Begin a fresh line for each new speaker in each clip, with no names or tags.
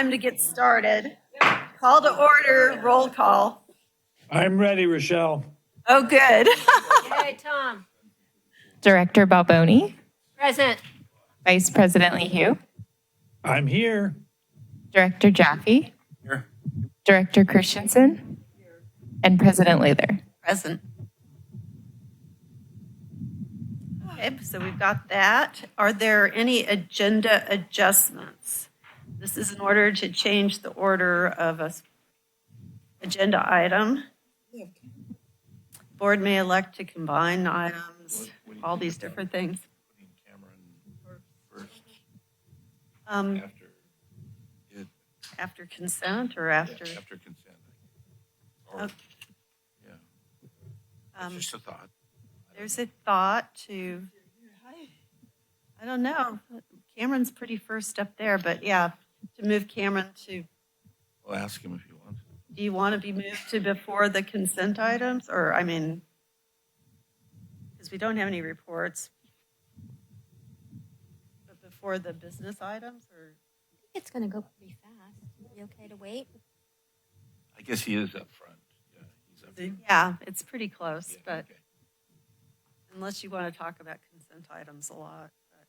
time to get started. Call to order, roll call.
I'm ready, Rochelle.
Oh, good.
Yay, Tom.
Director Balboni,
Present.
Vice President Lehue,
I'm here.
Director Jaffe,
Here.
Director Christensen, and President Luther.
Present. Okay, so we've got that. Are there any agenda adjustments? This is in order to change the order of a agenda item. Board may elect to combine items, all these different things. After consent or after?
After consent. Or,
Okay.
yeah. Just a thought.
There's a thought to, I don't know, Cameron's pretty first up there, but yeah, to move Cameron to,
We'll ask him if he wants.
do you want to be moved to before the consent items? Or, I mean, because we don't have any reports. But before the business items, or?
It's going to go pretty fast. You okay to wait?
I guess he is up front. Yeah, he's up front.
Yeah, it's pretty close,
Yeah,
but
okay.
unless you want to talk about consent items a lot, but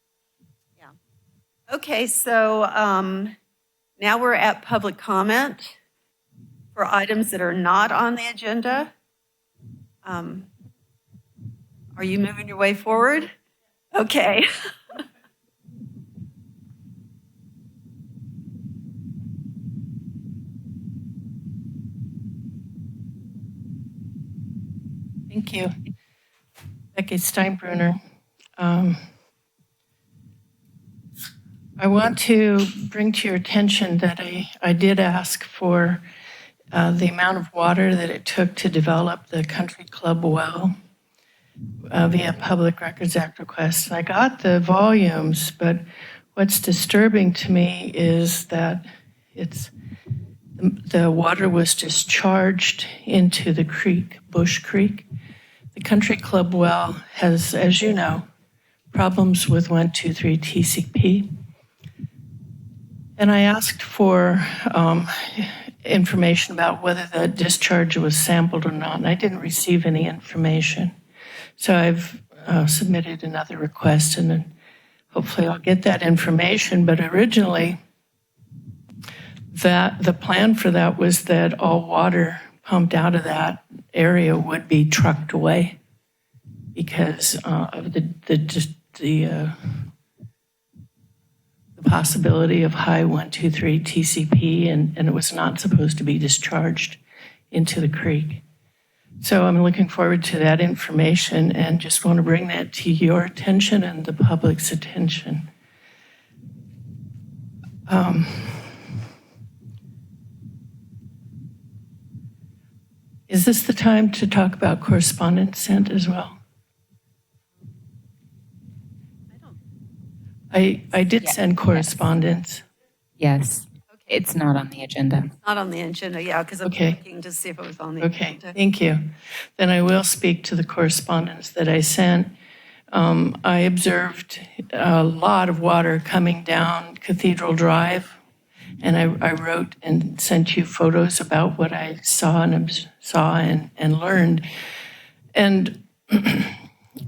yeah. Okay, so now we're at public comment for items that are not on the agenda. Are you moving your way forward? Okay.
Thank you. Becky Steinbrunner. I want to bring to your attention that I did ask for the amount of water that it took to develop the country club well via Public Records Act request. I got the volumes, but what's disturbing to me is that the water was discharged into the creek, Bush Creek. The country club well has, as you know, problems with 123 TCP. And I asked for information about whether the discharge was sampled or not, and I didn't receive any information. So I've submitted another request, and then hopefully I'll get that information. But originally, the plan for that was that all water pumped out of that area would be trucked away because of the possibility of high 123 TCP, and it was not supposed to be discharged into the creek. So I'm looking forward to that information and just want to bring that to your attention and the public's attention. Is this the time to talk about correspondence sent as well? I did send correspondence.
Yes, it's not on the agenda.
Not on the agenda, yeah, because I'm
Okay.
looking to see if it was on the
Okay,
agenda.
thank you. Then I will speak to the correspondence that I sent. I observed a lot of water coming down Cathedral Drive, and I wrote and sent you photos about what I saw and learned. And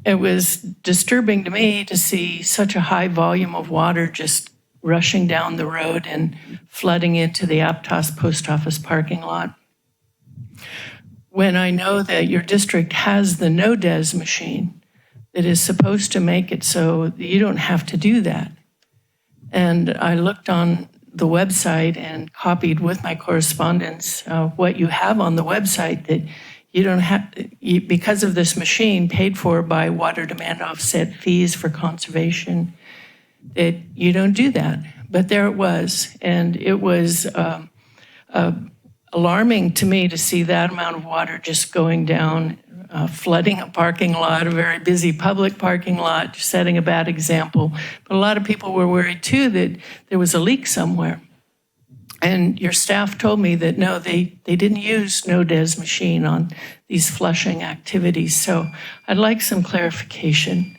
it was disturbing to me to see such a high volume of water just rushing down the road and flooding into the Aptos post office parking lot. When I know that your district has the no-des machine that is supposed to make it so that you don't have to do that. And I looked on the website and copied with my correspondence what you have on the website that you don't have, because of this machine paid for by water demand offset fees for conservation, that you don't do that. But there it was. And it was alarming to me to see that amount of water just going down, flooding a parking lot, a very busy public parking lot, setting a bad example. But a lot of people were worried too that there was a leak somewhere. And your staff told me that no, they didn't use no-des machine on these flushing activities. So I'd like some clarification.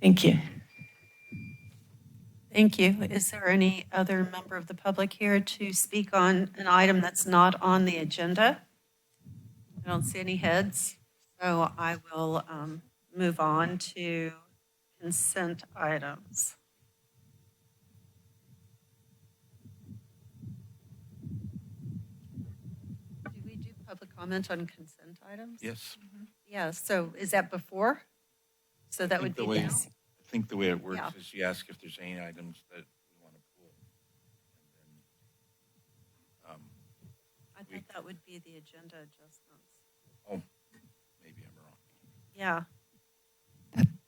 Thank you.
Thank you. Is there any other member of the public here to speak on an item that's not on the agenda? I don't see any heads, so I will move on to consent items. Do we do public comment on consent items?
Yes.
Yeah, so is that before? So that would be now?
I think the way it works
Yeah.
is you ask if there's any items that we want to pull. And then,
I thought that would be the agenda adjustments.
maybe I'm wrong.
Yeah,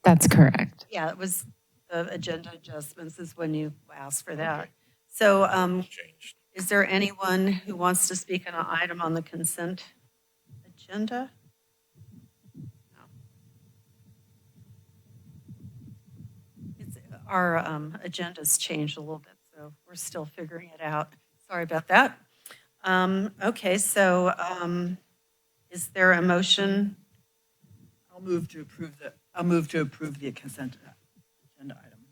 That's correct.
yeah, it was the agenda adjustments is when you asked for that. So
It's changed.
is there anyone who wants to speak on an item on the consent agenda? No. Our agenda's changed a little bit, so we're still figuring it out. Sorry about that. Okay, so is there a motion?
I'll move to approve the consent agenda items.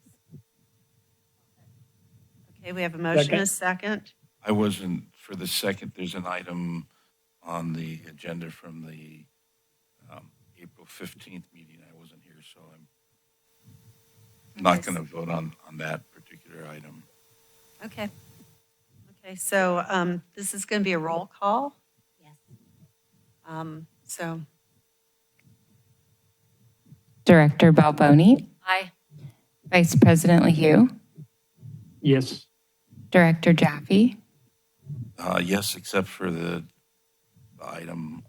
Okay, we have a motion, a second.
I wasn't, for the second, there's an item on the agenda from the April 15th meeting. I wasn't here, so I'm not going to vote on that particular item.
Okay. Okay, so this is going to be a roll call.
Yes.
So,
Director Balboni,
Aye.
Vice President LeHue,
Yes.
Director Jaffe,
Yes, except for the item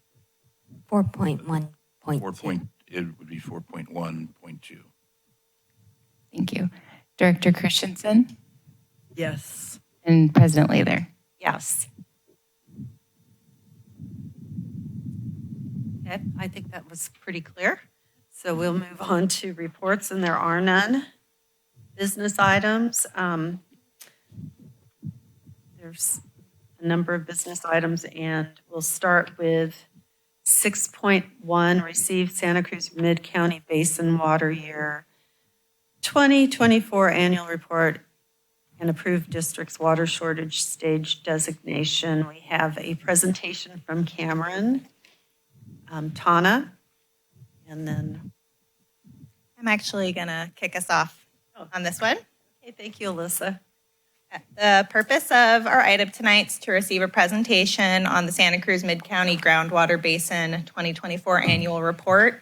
4.1.2.
it would be 4.1.2.
thank you, Director Christensen,
Yes.
and President Lather.
yes. Okay, I think that was pretty clear. So we'll move on to reports, and there are none. Business items. There's a number of business items, and we'll start with 6.1, receive Santa Cruz Mid-County Basin Water Year 2024 Annual Report and approve district's water shortage stage designation. We have a presentation from Cameron, Tana, and then,
I'm actually going to kick us off on this one.
okay, thank you, Alyssa.
The purpose of our item tonight is to receive a presentation on the Santa Cruz Mid-County Groundwater Basin 2024 Annual Report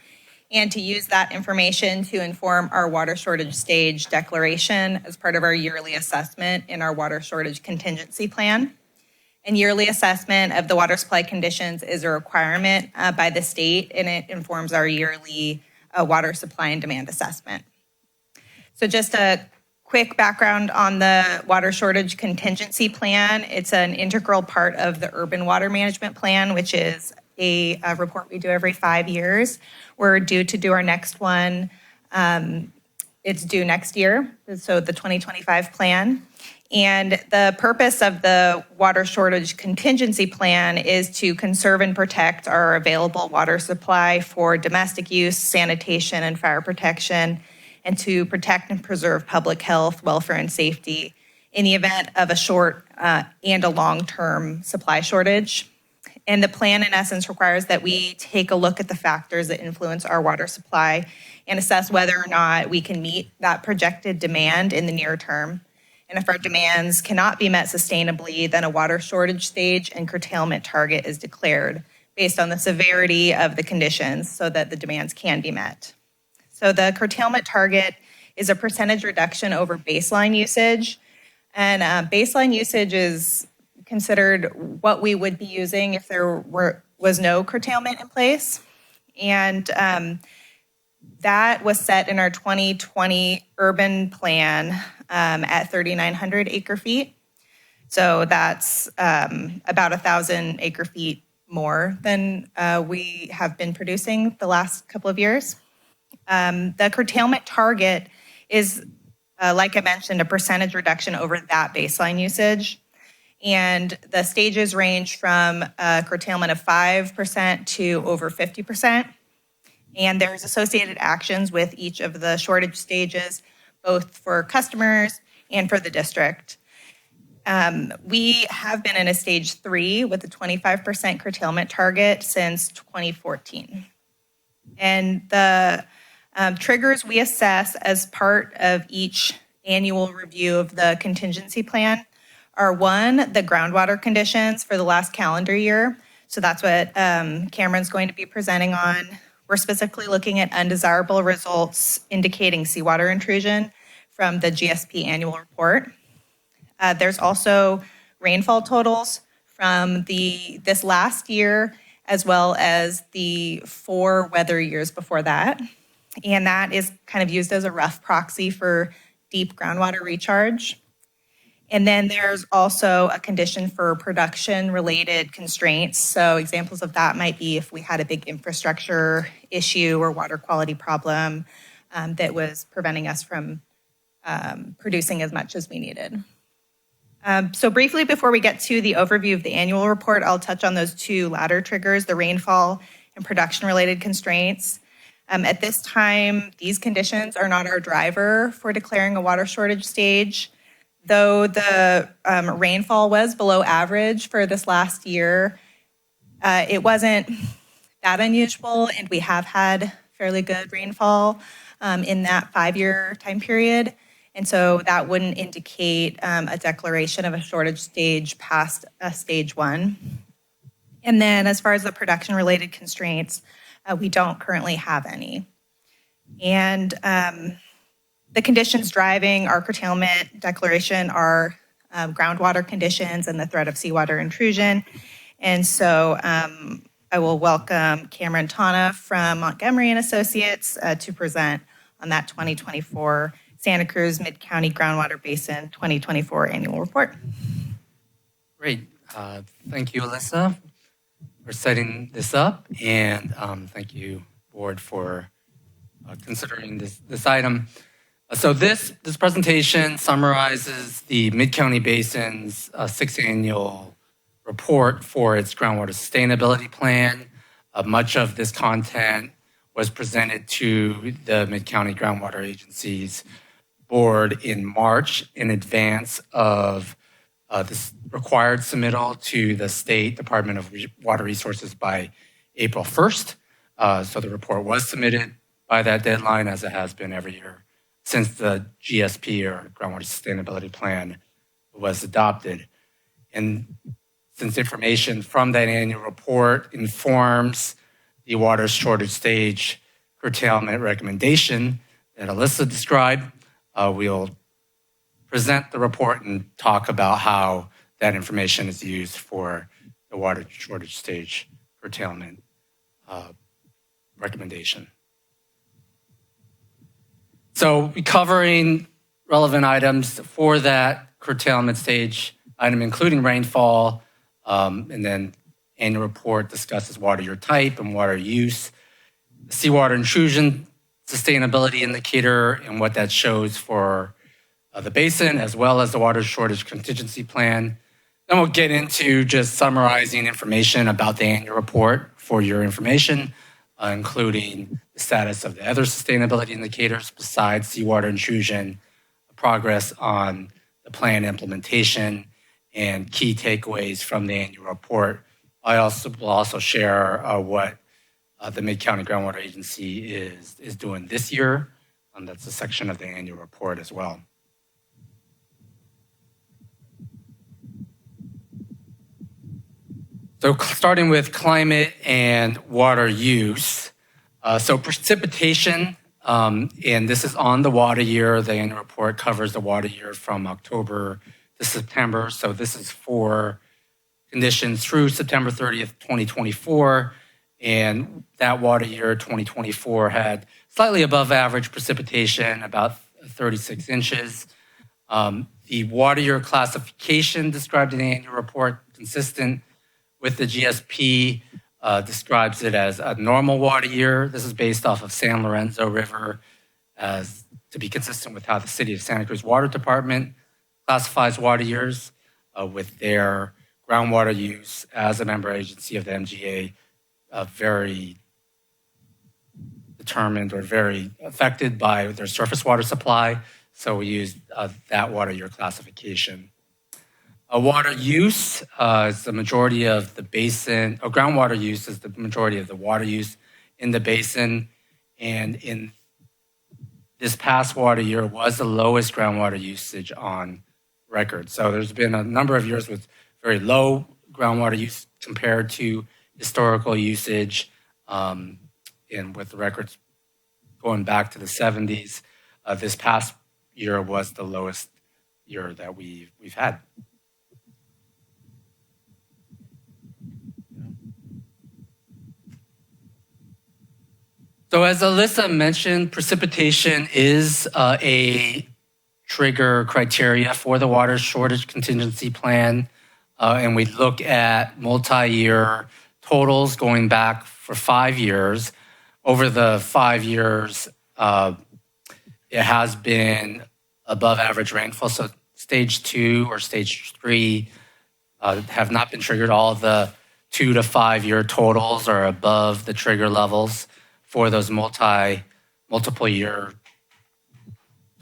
and to use that information to inform our water shortage stage declaration as part of our yearly assessment in our water shortage contingency plan. And yearly assessment of the water supply conditions is a requirement by the state, and it informs our yearly water supply and demand assessment. So just a quick background on the water shortage contingency plan. It's an integral part of the urban water management plan, which is a report we do every 5 years. We're due to do our next one. It's due next year, so the 2025 plan. And the purpose of the water shortage contingency plan is to conserve and protect our available water supply for domestic use, sanitation, and fire protection, and to protect and preserve public health, welfare, and safety in the event of a short and a long-term supply shortage. And the plan, in essence, requires that we take a look at the factors that influence our water supply and assess whether or not we can meet that projected demand in the near term. And if our demands cannot be met sustainably, then a water shortage stage and curtailment target is declared based on the severity of the conditions so that the demands can be met. So the curtailment target is a percentage reduction over baseline usage. And baseline usage is considered what we would be using if there was no curtailment in place. And that was set in our 2020 urban plan at 3,900 acre feet. So that's about 1,000 acre feet more than we have been producing the last couple of years. The curtailment target is, like I mentioned, a percentage reduction over that baseline usage. And the stages range from a curtailment of 5% to over 50%. And there's associated actions with each of the shortage stages, both for customers and for the district. We have been in a stage 3 with a 25% curtailment target since 2014. And the triggers we assess as part of each annual review of the contingency plan are, one, the groundwater conditions for the last calendar year. So that's what Cameron's going to be presenting on. We're specifically looking at undesirable results indicating seawater intrusion from the GSP annual report. There's also rainfall totals from this last year, as well as the 4 weather years before that. And that is kind of used as a rough proxy for deep groundwater recharge. And then there's also a condition for production-related constraints. So examples of that might be if we had a big infrastructure issue or water quality problem that was preventing us from producing as much as we needed. So briefly, before we get to the overview of the annual report, I'll touch on those 2 latter triggers, the rainfall and production-related constraints. At this time, these conditions are not our driver for declaring a water shortage stage. Though the rainfall was below average for this last year, it wasn't that unusual, and we have had fairly good rainfall in that 5-year time period. And so that wouldn't indicate a declaration of a shortage stage past stage 1. And then as far as the production-related constraints, we don't currently have any. And the conditions driving our curtailment declaration are groundwater conditions and the threat of seawater intrusion. And so I will welcome Cameron Tana from Montgomery and Associates to present on that 2024 Santa Cruz Mid-County Groundwater Basin 2024 annual report.
Great. Thank you, Alyssa, for setting this up. And thank you, board, for considering this item. So this presentation summarizes the Mid-County Basin's 6th annual report for its groundwater sustainability plan. Much of this content was presented to the Mid-County Groundwater Agency's board in March in advance of this required submittal to the State Department of Water Resources by April 1st. So the report was submitted by that deadline, as it has been every year since the GSP, or Groundwater Sustainability Plan, was adopted. And since information from that annual report informs the water shortage stage curtailment recommendation that Alyssa described, we'll present the report and talk about how that information is used for the water shortage stage curtailment recommendation. So covering relevant items for that curtailment stage item, including rainfall, and then annual report discusses water year type and water use, seawater intrusion sustainability indicator and what that shows for the basin, as well as the water shortage contingency plan. Then we'll get into just summarizing information about the annual report for your information, including the status of the other sustainability indicators besides seawater intrusion, progress on the plan implementation, and key takeaways from the annual report. I will also share what the Mid-County Groundwater Agency is doing this year. That's a section of the annual report as well. So starting with climate and water use. So precipitation, and this is on the water year. The annual report covers the water year from October to September. So this is for conditions through September 30th, 2024. And that water year, 2024, had slightly above average precipitation, about 36 inches. The water year classification described in the annual report, consistent with the GSP, describes it as a normal water year. This is based off of San Lorenzo River, as to be consistent with how the City of Santa Cruz Water Department classifies water years, with their groundwater use as a member agency of the MGA, very determined or very affected by their surface water supply. So we used that water year classification. Water use is the majority of the basin, or groundwater use is the majority of the water use in the basin. And in this past water year was the lowest groundwater usage on record. So there's been a number of years with very low groundwater use compared to historical usage, and with the records going back to the 70s. This past year was the lowest year that we've had. So as Alyssa mentioned, precipitation is a trigger criteria for the water shortage contingency plan. And we look at multi-year totals going back for 5 years. Over the 5 years, it has been above average rainfall. So stage 2 or stage 3 have not been triggered. All the 2 to 5 year totals are above the trigger levels for those multiple year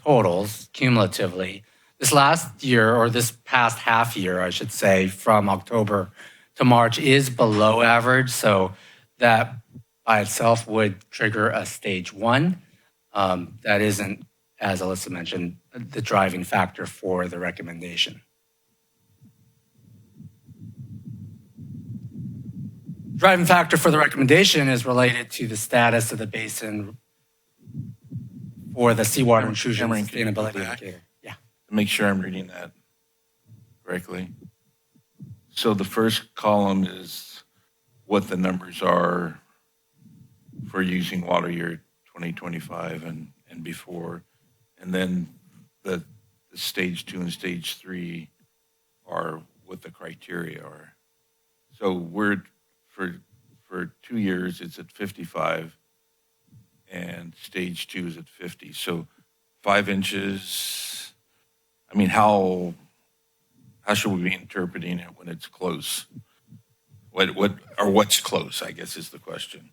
totals cumulatively. This last year, or this past half year, I should say, from October to March is below average. So that by itself would trigger a stage 1. That isn't, as Alyssa mentioned, the driving factor for the recommendation. Driving factor for the recommendation is related to the status of the basin for the seawater intrusion
Cameron, can you go
sustainability
back?
indicator. Yeah.
To make sure I'm reading that correctly. So the first column is what the numbers are for using water year 2025 and before. And then the stage 2 and stage 3 are what the criteria are. So we're, for 2 years, it's at 55, and stage 2 is at 50. So 5 inches, I mean, how should we be interpreting it when it's close? What's close, I guess, is the question.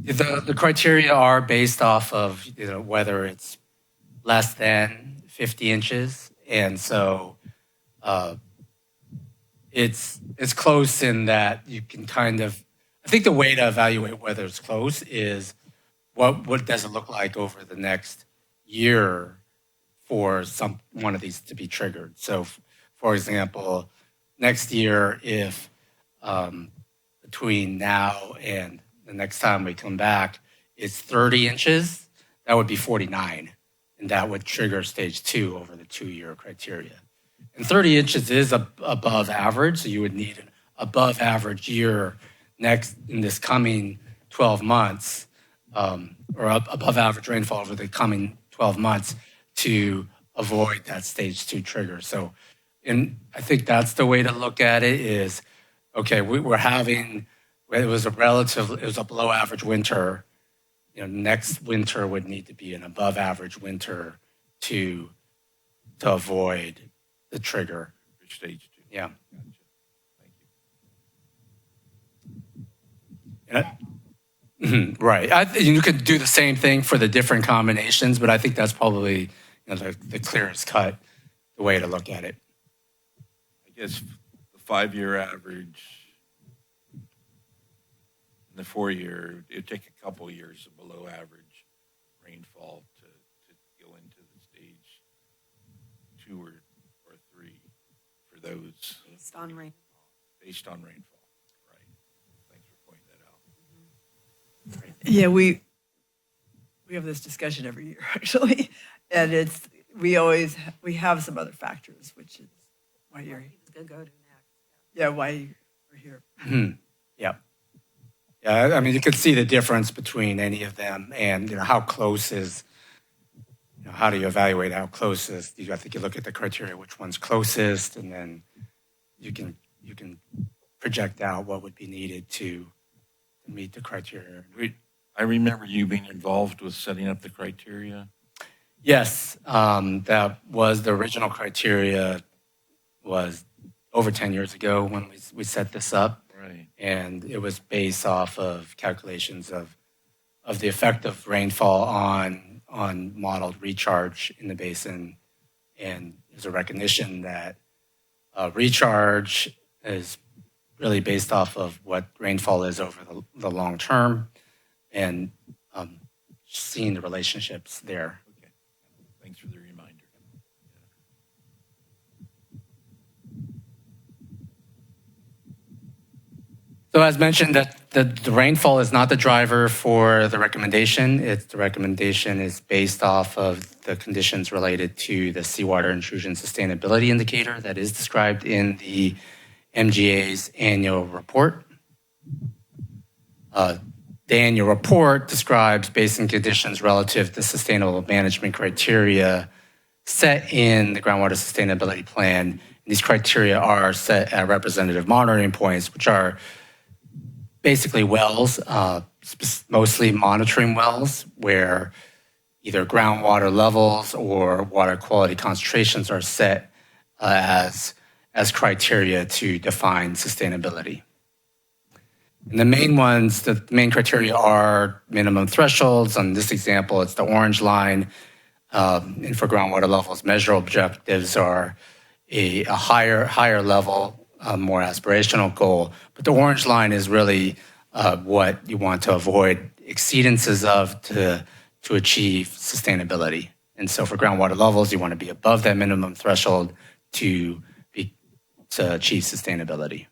The criteria are based off of whether it's less than 50 inches, and so it's close in that you can kind of. I think the way to evaluate whether it's close is what does it look like over the next year for one of these to be triggered. So, for example, next year, if between now and the next time we come back, it's 30 inches, that would be 49. And that would trigger stage 2 over the 2-year criteria. And 30 inches is above average, so you would need an above average year in this coming 12 months, or above average rainfall over the coming 12 months to avoid that stage 2 trigger. So, and I think that's the way to look at it is, okay, it was a below average winter. Next winter would need to be an above average winter to avoid the trigger.
For stage 2.
Yeah.
Gotcha. Thank you.
Right. You could do the same thing for the different combinations, but I think that's probably the clearest cut, the way to look at it.
I guess the 5-year average, in the 4-year, it would take a couple of years of below average rainfall to go into the stage 2 or 3 for those
Based on rain.
based on rainfall. Right. Thanks for pointing that out.
Yeah, we have this discussion every year, actually. And we have some other factors, which is why you're,
He's going to go to next.
why you're here.
Yeah. Yeah, I mean, you could see the difference between any of them and, how close is, how do you evaluate how close is, I think you look at the criteria, which one's closest, and then you can project out what would be needed to meet the criteria.
I remember you being involved with setting up the criteria.
Yes, that was the original criteria was over 10 years ago when we set this up.
Right.
And it was based off of calculations of of the effect of rainfall on modeled recharge in the basin. And there's a recognition that recharge is really based off of what rainfall is over the long term, and seeing the relationships there.
Okay. Thanks for the reminder.
So as mentioned, that the rainfall is not the driver for the recommendation. The recommendation is based off of the conditions related to the seawater intrusion sustainability indicator that is described in the MGA's annual report. The annual report describes basin conditions relative to sustainable management criteria set in the groundwater sustainability plan. These criteria are set at representative monitoring points, which are basically wells, mostly monitoring wells, where either groundwater levels or water quality concentrations are set as criteria to define sustainability. And the main criteria are minimum thresholds. On this example, it's the orange line. And for groundwater levels, measure objectives are a higher level, more aspirational goal. But the orange line is really what you want to avoid exceedances of to achieve sustainability. And so for groundwater levels, you want to be above that minimum threshold to achieve sustainability.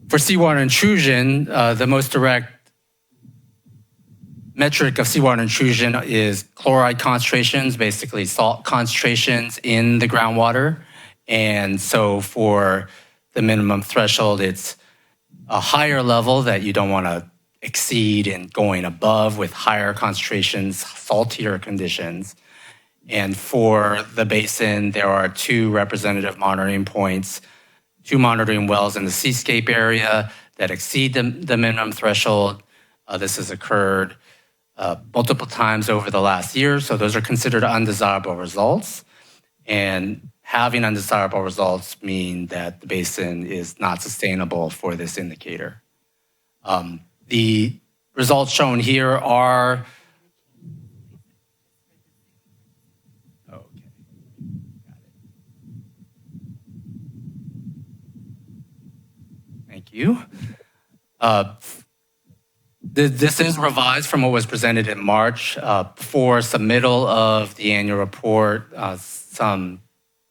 For seawater intrusion, the most direct metric of seawater intrusion is chloride concentrations, basically salt concentrations in the groundwater. And so for the minimum threshold, it's a higher level that you don't want to exceed and going above with higher concentrations, saltier conditions. And for the basin, there are 2 representative monitoring points, 2 monitoring wells in the seascape area that exceed the minimum threshold. This has occurred multiple times over the last year, so those are considered undesirable results. And having undesirable results mean that the basin is not sustainable for this indicator. The results shown here are Thank you. This is revised from what was presented in March. Before submittal of the annual report, some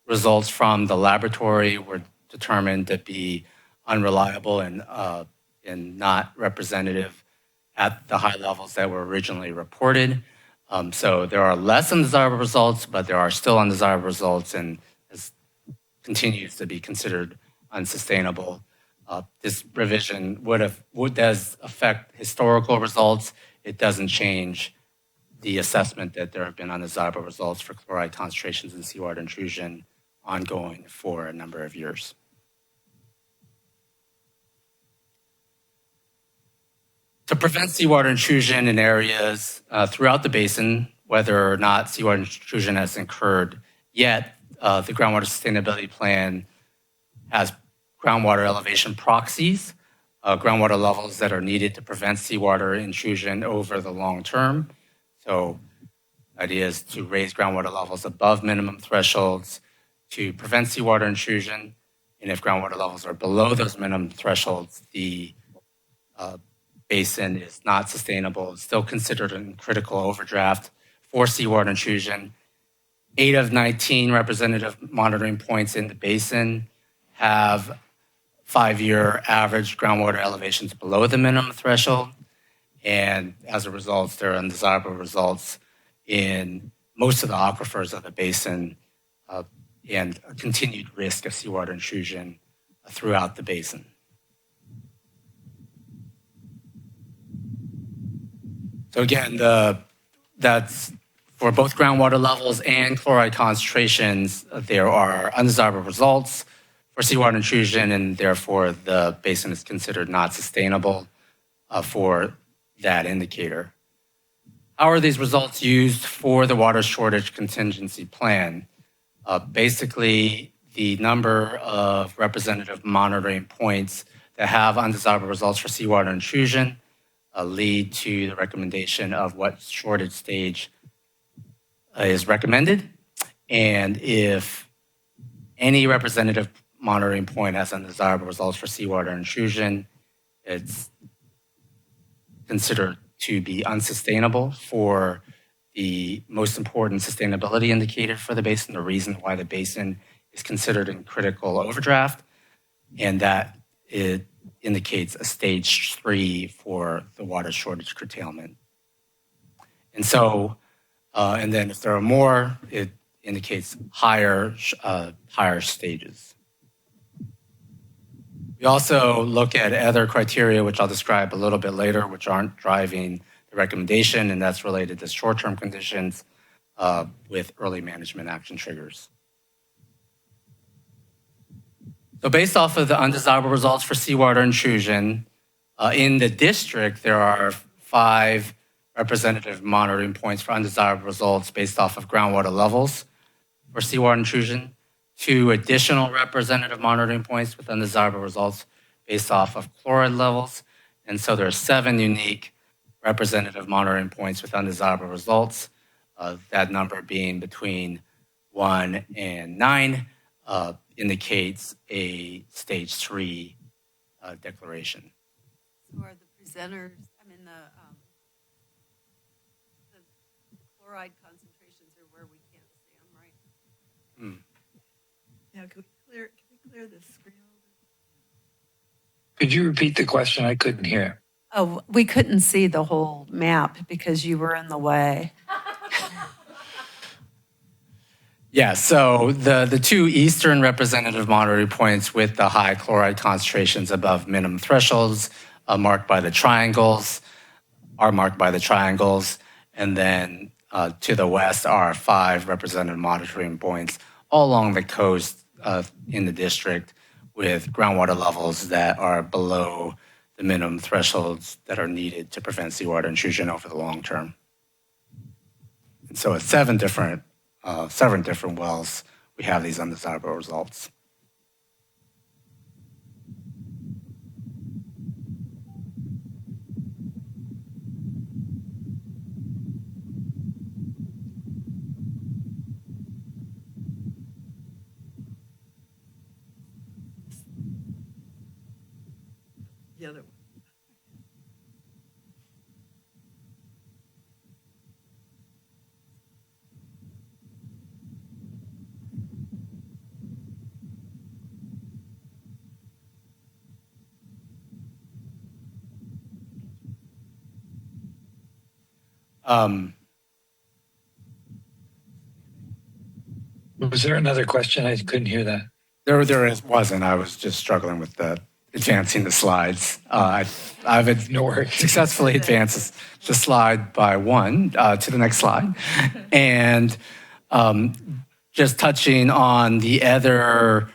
results from the laboratory were determined to be unreliable and not representative at the high levels that were originally reported. So there are less undesirable results, but there are still undesirable results, and this continues to be considered unsustainable. This revision does affect historical results. It doesn't change the assessment that there have been undesirable results for chloride concentrations in seawater intrusion ongoing for a number of years. To prevent seawater intrusion in areas throughout the basin, whether or not seawater intrusion has occurred yet, the Groundwater Sustainability Plan has groundwater elevation proxies, groundwater levels that are needed to prevent seawater intrusion over the long term. So the idea is to raise groundwater levels above minimum thresholds to prevent seawater intrusion. And if groundwater levels are below those minimum thresholds, the basin is not sustainable. It's still considered a critical overdraft for seawater intrusion. 8 of 19 representative monitoring points in the basin have 5-year average groundwater elevations below the minimum threshold. And as a result, there are undesirable results in most of the aquifers of the basin and a continued risk of seawater intrusion throughout the basin. So again, that's for both groundwater levels and chloride concentrations, there are undesirable results for seawater intrusion, and therefore the basin is considered not sustainable for that indicator. How are these results used for the water shortage contingency plan? Basically, the number of representative monitoring points that have undesirable results for seawater intrusion lead to the recommendation of what shortage stage is recommended. And if any representative monitoring point has undesirable results for seawater intrusion, it's considered to be unsustainable for the most important sustainability indicator for the basin, the reason why the basin is considered in critical overdraft, and that it indicates a stage 3 for the water shortage curtailment. And so, and then if there are more, it indicates higher stages. We also look at other criteria, which I'll describe a little bit later, which aren't driving the recommendation, and that's related to short-term conditions with early management action triggers. So based off of the undesirable results for seawater intrusion, in the district, there are 5 representative monitoring points for undesirable results based off of groundwater levels for seawater intrusion, 2 additional representative monitoring points with undesirable results based off of chloride levels. And so there are 7 unique representative monitoring points with undesirable results, that number being between 1 and 9. Indicates a stage 3 declaration.
So are the presenters, the chloride concentrations are where we can't see them, right?
Yeah, can we clear the screen?
Could you repeat the question? I couldn't hear.
Oh, we couldn't see the whole map because you were in the way.
Yeah, so the 2 eastern representative monitoring points with the high chloride concentrations above minimum thresholds are marked by the triangles, and then to the west are 5 representative monitoring points all along the coast in the district with groundwater levels that are below the minimum thresholds that are needed to prevent seawater intrusion over the long term. And so it's 7 different wells, we have these undesirable results.
The other one.
Was there another question? I couldn't hear that.
There wasn't. I was just struggling with advancing the slides. I've
No worries.
successfully advanced the slide by 1 to the next slide. And just touching on the other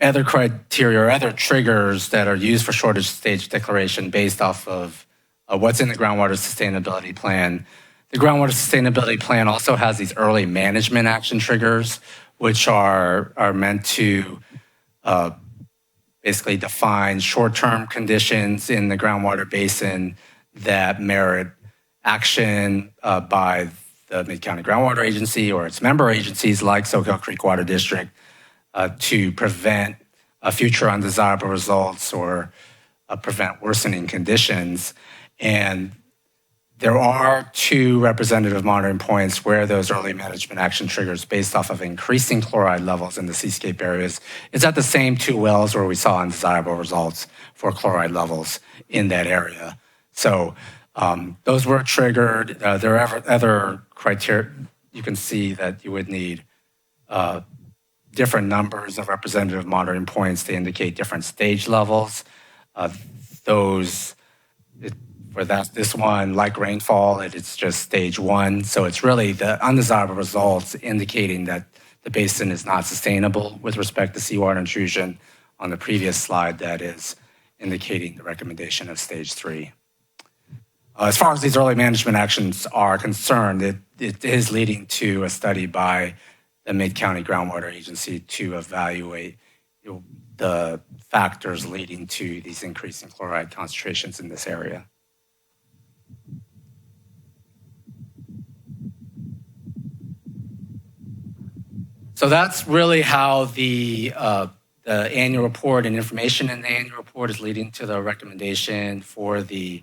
criteria or other triggers that are used for shortage stage declaration based off of what's in the groundwater sustainability plan. The groundwater sustainability plan also has these early management action triggers, which are meant to basically define short-term conditions in the groundwater basin that merit action by the Mid-County Groundwater Agency or its member agencies like Soquel Creek Water District to prevent future undesirable results or prevent worsening conditions. And there are 2 representative monitoring points where those early management action triggers based off of increasing chloride levels in the seascape areas. It's at the same 2 wells where we saw undesirable results for chloride levels in that area. So those were triggered. There are other criteria. You can see that you would need different numbers of representative monitoring points to indicate different stage levels. For this one, like rainfall, it's just stage 1. So it's really the undesirable results indicating that the basin is not sustainable with respect to seawater intrusion on the previous slide that is indicating the recommendation of stage 3. As far as these early management actions are concerned, it is leading to a study by the Mid-County Groundwater Agency to evaluate the factors leading to these increasing chloride concentrations in this area. So that's really how the annual report and information in the annual report is leading to the recommendation for the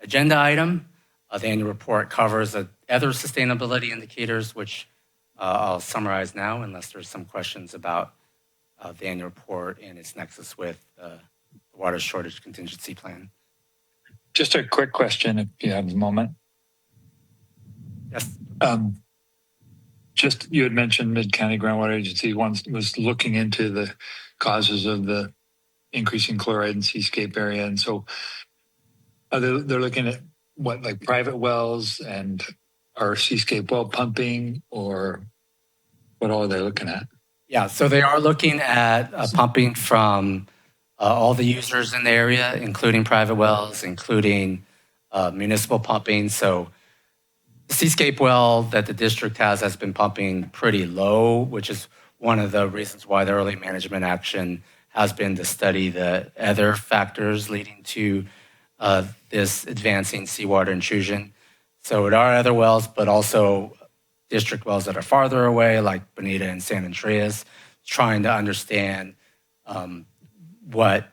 agenda item. The annual report covers other sustainability indicators, which I'll summarize now, unless there's some questions about the annual report and its nexus with the water shortage contingency plan.
Just a quick question, if you have a moment.
Yes.
Just you had mentioned Mid-County Groundwater Agency once was looking into the causes of the increasing chloride in seascape area, and so they're looking at what, like private wells and our seascape well pumping, or what all are they looking at?
Yeah, so they are looking at pumping from all the users in the area, including private wells, including municipal pumping. So the seascape well that the district has been pumping pretty low, which is one of the reasons why the early management action has been to study the other factors leading to this advancing seawater intrusion. So there are other wells, but also district wells that are farther away, like Bonita and San Andreas, trying to understand what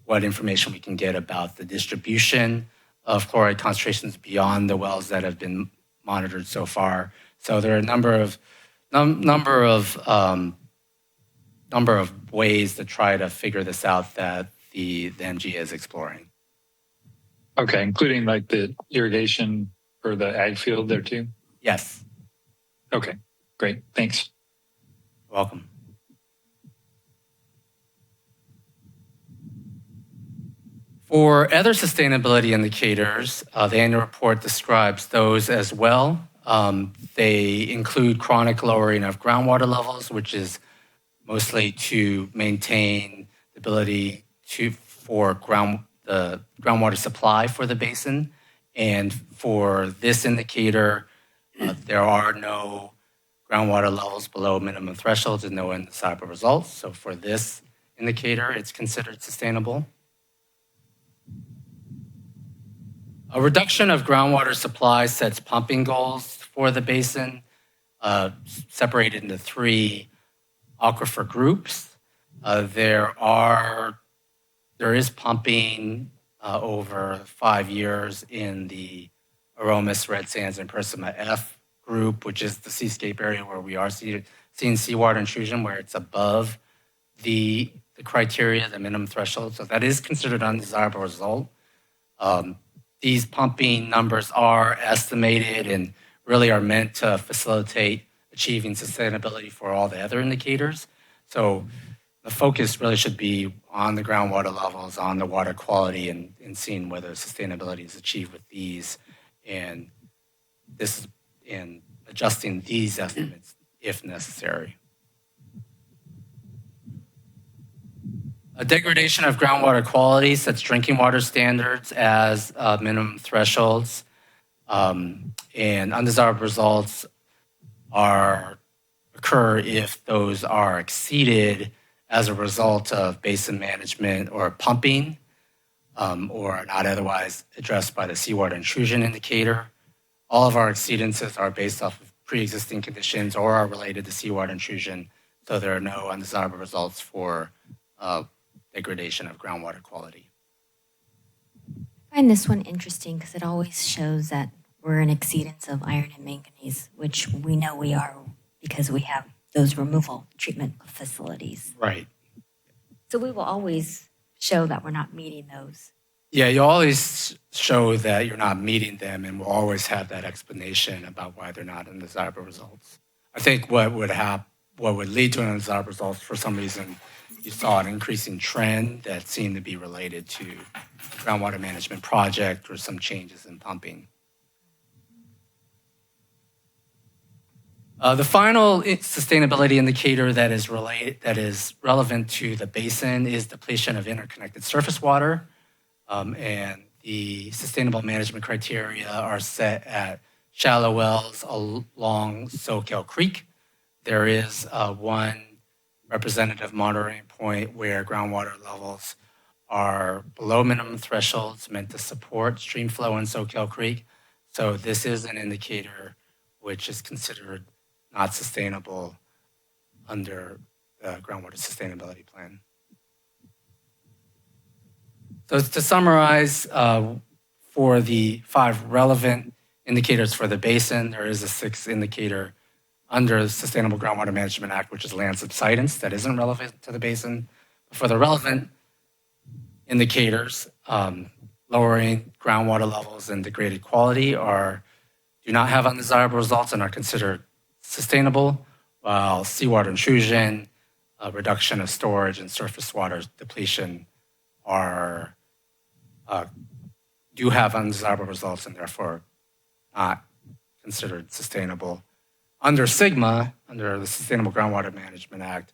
information we can get about the distribution of chloride concentrations beyond the wells that have been monitored so far. So there are a number of ways to try to figure this out that the MGA is exploring.
Okay, including like the irrigation for the ag field there too?
Yes.
Okay, great. Thanks.
Welcome. For other sustainability indicators, the annual report describes those as well. They include chronic lowering of groundwater levels, which is mostly to maintain the ability for the groundwater supply for the basin. And for this indicator, there are no groundwater levels below minimum thresholds and no undesirable results. So for this indicator, it's considered sustainable. A reduction of groundwater supply sets pumping goals for the basin, separated into 3 aquifer groups. There is pumping over 5 years in the Aromas, Red Sands, and Persima F group, which is the seascape area where we are seeing seawater intrusion, where it's above the criteria, the minimum threshold. So that is considered undesirable result. These pumping numbers are estimated and really are meant to facilitate achieving sustainability for all the other indicators. So the focus really should be on the groundwater levels, on the water quality, and seeing whether sustainability is achieved with these, and adjusting these estimates if necessary. A degradation of groundwater quality sets drinking water standards as minimum thresholds, and undesirable results occur if those are exceeded as a result of basin management or pumping, or not otherwise addressed by the seawater intrusion indicator. All of our exceedances are based off of pre-existing conditions or are related to seawater intrusion, so there are no undesirable results for degradation of groundwater quality.
I find this one interesting because it always shows that we're in exceedance of iron and manganese, which we know we are because we have those removal treatment facilities.
Right.
So we will always show that we're not meeting those.
Yeah, you always show that you're not meeting them, and we'll always have that explanation about why they're not undesirable results. I think what would lead to undesirable results, for some reason, you saw an increasing trend that seemed to be related to groundwater management project or some changes in pumping. The final sustainability indicator that is relevant to the basin is depletion of interconnected surface water. And the sustainable management criteria are set at shallow wells along Soquel Creek. There is one representative monitoring point where groundwater levels are below minimum thresholds meant to support stream flow in Soquel Creek. So this is an indicator which is considered not sustainable under the groundwater sustainability plan. So to summarize, for the 5 relevant indicators for the basin, there is a 6th indicator under the Sustainable Groundwater Management Act, which is land subsidence, that isn't relevant to the basin. For the relevant indicators, lowering groundwater levels and degraded quality do not have undesirable results and are considered sustainable, while seawater intrusion, reduction of storage, and surface water depletion do have undesirable results and therefore not considered sustainable. Under SGMA, under the Sustainable Groundwater Management Act,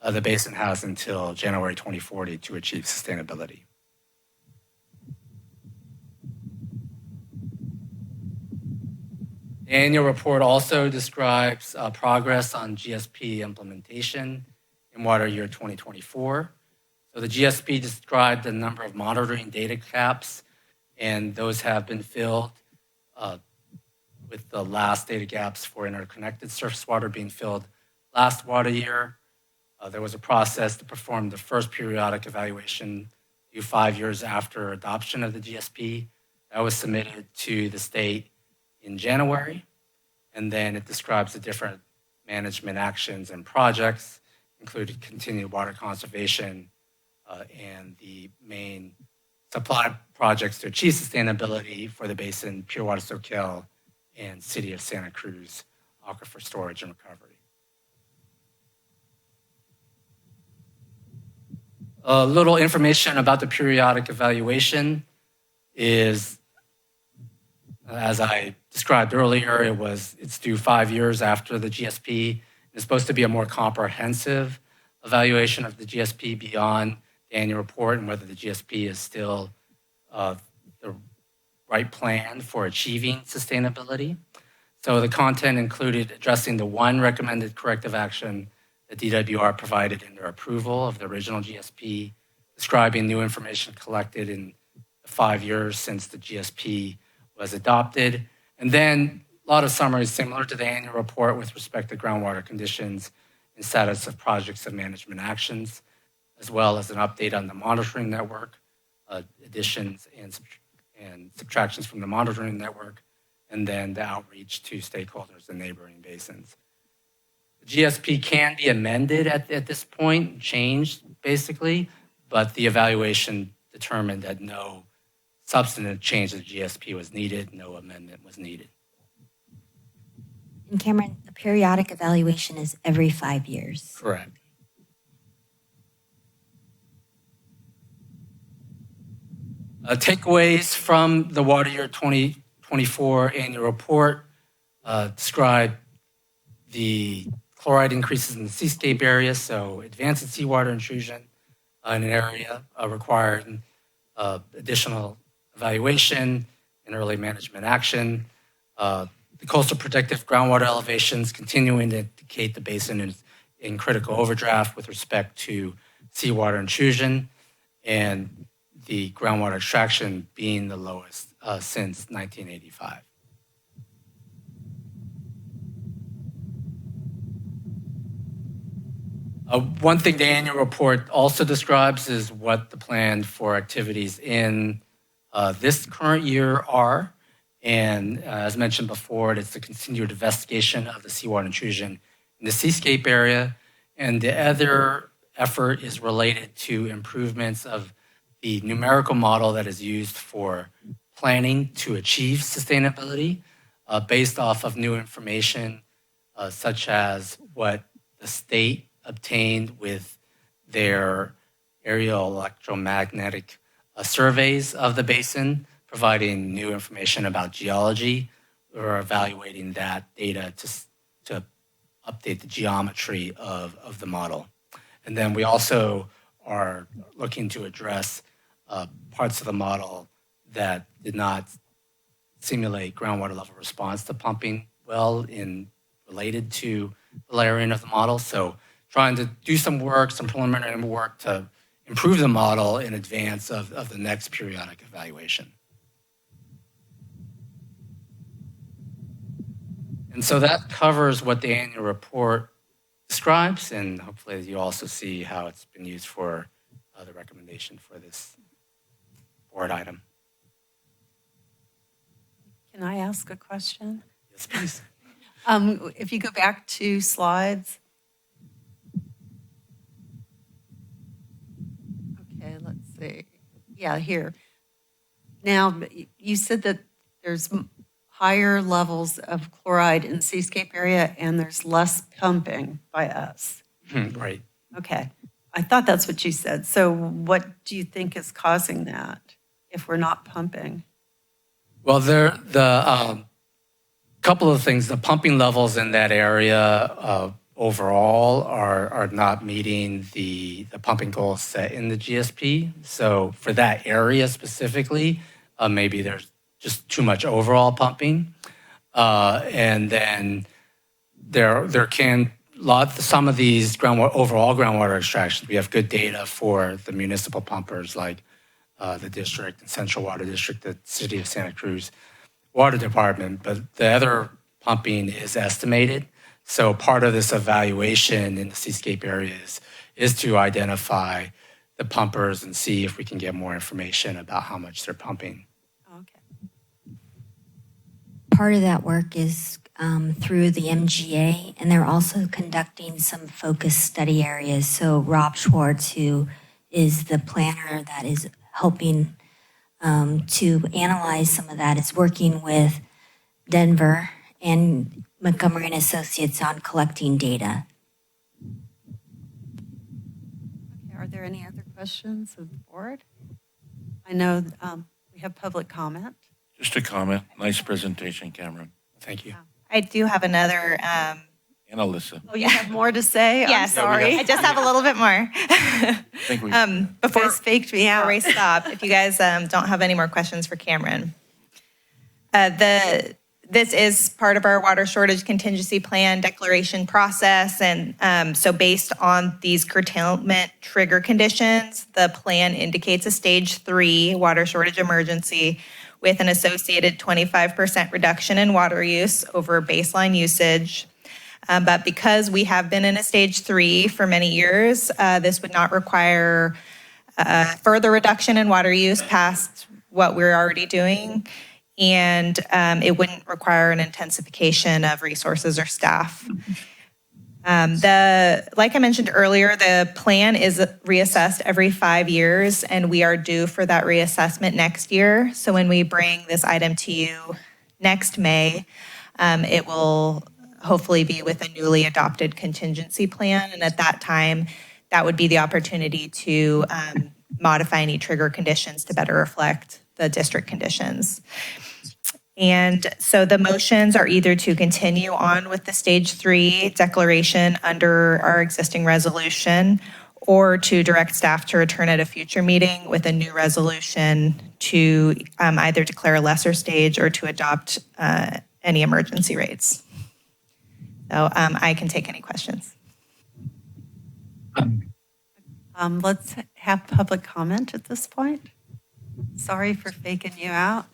the basin has until January 2040 to achieve sustainability. The annual report also describes progress on GSP implementation in water year 2024. So the GSP described the number of monitoring data caps, and those have been filled with the last data gaps for interconnected surface water being filled last water year. There was a process to perform the first periodic evaluation 5 years after adoption of the GSP. That was submitted to the state in January, and then it describes the different management actions and projects, including continued water conservation and the main supply projects to achieve sustainability for the basin, Pure Water Soquel, and City of Santa Cruz aquifer storage and recovery. A little information about the periodic evaluation is, as I described earlier, it's due 5 years after the GSP. It's supposed to be a more comprehensive evaluation of the GSP beyond the annual report and whether the GSP is still the right plan for achieving sustainability. So the content included addressing the 1 recommended corrective action that DWR provided in their approval of the original GSP, describing new information collected in the 5 years since the GSP was adopted, and then a lot of summaries similar to the annual report with respect to groundwater conditions and status of projects and management actions, as well as an update on the monitoring network, additions and subtractions from the monitoring network, and then the outreach to stakeholders in neighboring basins. The GSP can be amended at this point, changed basically, but the evaluation determined that no substantive change to the GSP was needed, no amendment was needed.
And Cameron, the periodic evaluation is every 5 years.
Correct. Takeaways from the water year 2024 annual report describe the chloride increases in the seascape area, so advanced seawater intrusion in an area required additional evaluation and early management action. The coastal protective groundwater elevations continuing to indicate the basin is in critical overdraft with respect to seawater intrusion, and the groundwater extraction being the lowest since 1985. One thing the annual report also describes is what the plan for activities in this current year are. And as mentioned before, it's the continued investigation of the seawater intrusion in the seascape area. And the other effort is related to improvements of the numerical model that is used for planning to achieve sustainability based off of new information, such as what the state obtained with their aerial electromagnetic surveys of the basin, providing new information about geology. We're evaluating that data to update the geometry of the model. And then we also are looking to address parts of the model that did not simulate groundwater level response to pumping well related to the layering of the model. So trying to do some work, some preliminary work to improve the model in advance of the next periodic evaluation. And so that covers what the annual report describes, and hopefully you also see how it's been used for the recommendation for this board item.
Can I ask a question?
Yes, please.
If you go back 2 slides. Okay, let's see. Yeah, here. Now, you said that there's higher levels of chloride in the seascape area and there's less pumping by us.
Right.
Okay, I thought that's what you said. So what do you think is causing that if we're not pumping?
Well, the couple of things. The pumping levels in that area overall are not meeting the pumping goals set in the GSP. So for that area specifically, maybe there's just too much overall pumping, and then there can some of these overall groundwater extractions. We have good data for the municipal pumpers like the district and Central Water District, the City of Santa Cruz Water Department, but the other pumping is estimated. So part of this evaluation in the seascape areas is to identify the pumpers and see if we can get more information about how much they're pumping.
Okay.
Part of that work is through the MGA, and they're also conducting some focus study areas. So Rob Schwartz, who is the planner that is helping to analyze some of that, is working with Denver and Montgomery and Associates on collecting data.
Okay, are there any other questions of the board? I know we have public comment.
Just a comment. Nice presentation, Cameron.
Thank you.
I do have another.
And Alyssa.
Oh, you have more to say?
Yes,
I'm sorry.
I just have a little bit more.
I think we,
You
Before
guys faked me out.
we stop, if you guys don't have any more questions for Cameron. This is part of our water shortage contingency plan declaration process. And so based on these curtailment trigger conditions, the plan indicates a stage 3 water shortage emergency with an associated 25% reduction in water use over baseline usage. But because we have been in a stage 3 for many years, this would not require further reduction in water use past what we're already doing. And it wouldn't require an intensification of resources or staff. Like I mentioned earlier, the plan is reassessed every 5 years, and we are due for that reassessment next year. So when we bring this item to you next May, it will hopefully be with a newly adopted contingency plan. And at that time, that would be the opportunity to modify any trigger conditions to better reflect the district conditions. And so the motions are either to continue on with the stage 3 declaration under our existing resolution, or to direct staff to return at a future meeting with a new resolution to either declare a lesser stage or to adopt any emergency rates. So I can take any questions.
Let's have public comment at this point. Sorry for faking you out.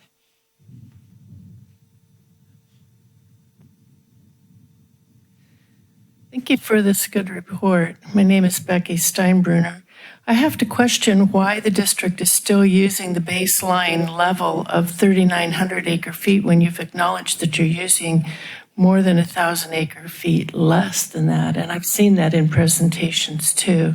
Thank you for this good report. My name is Becky Steinbrunner. I have to question why the district is still using the baseline level of 3,900 acre feet when you've acknowledged that you're using more than 1,000 acre feet less than that. And I've seen that in presentations too.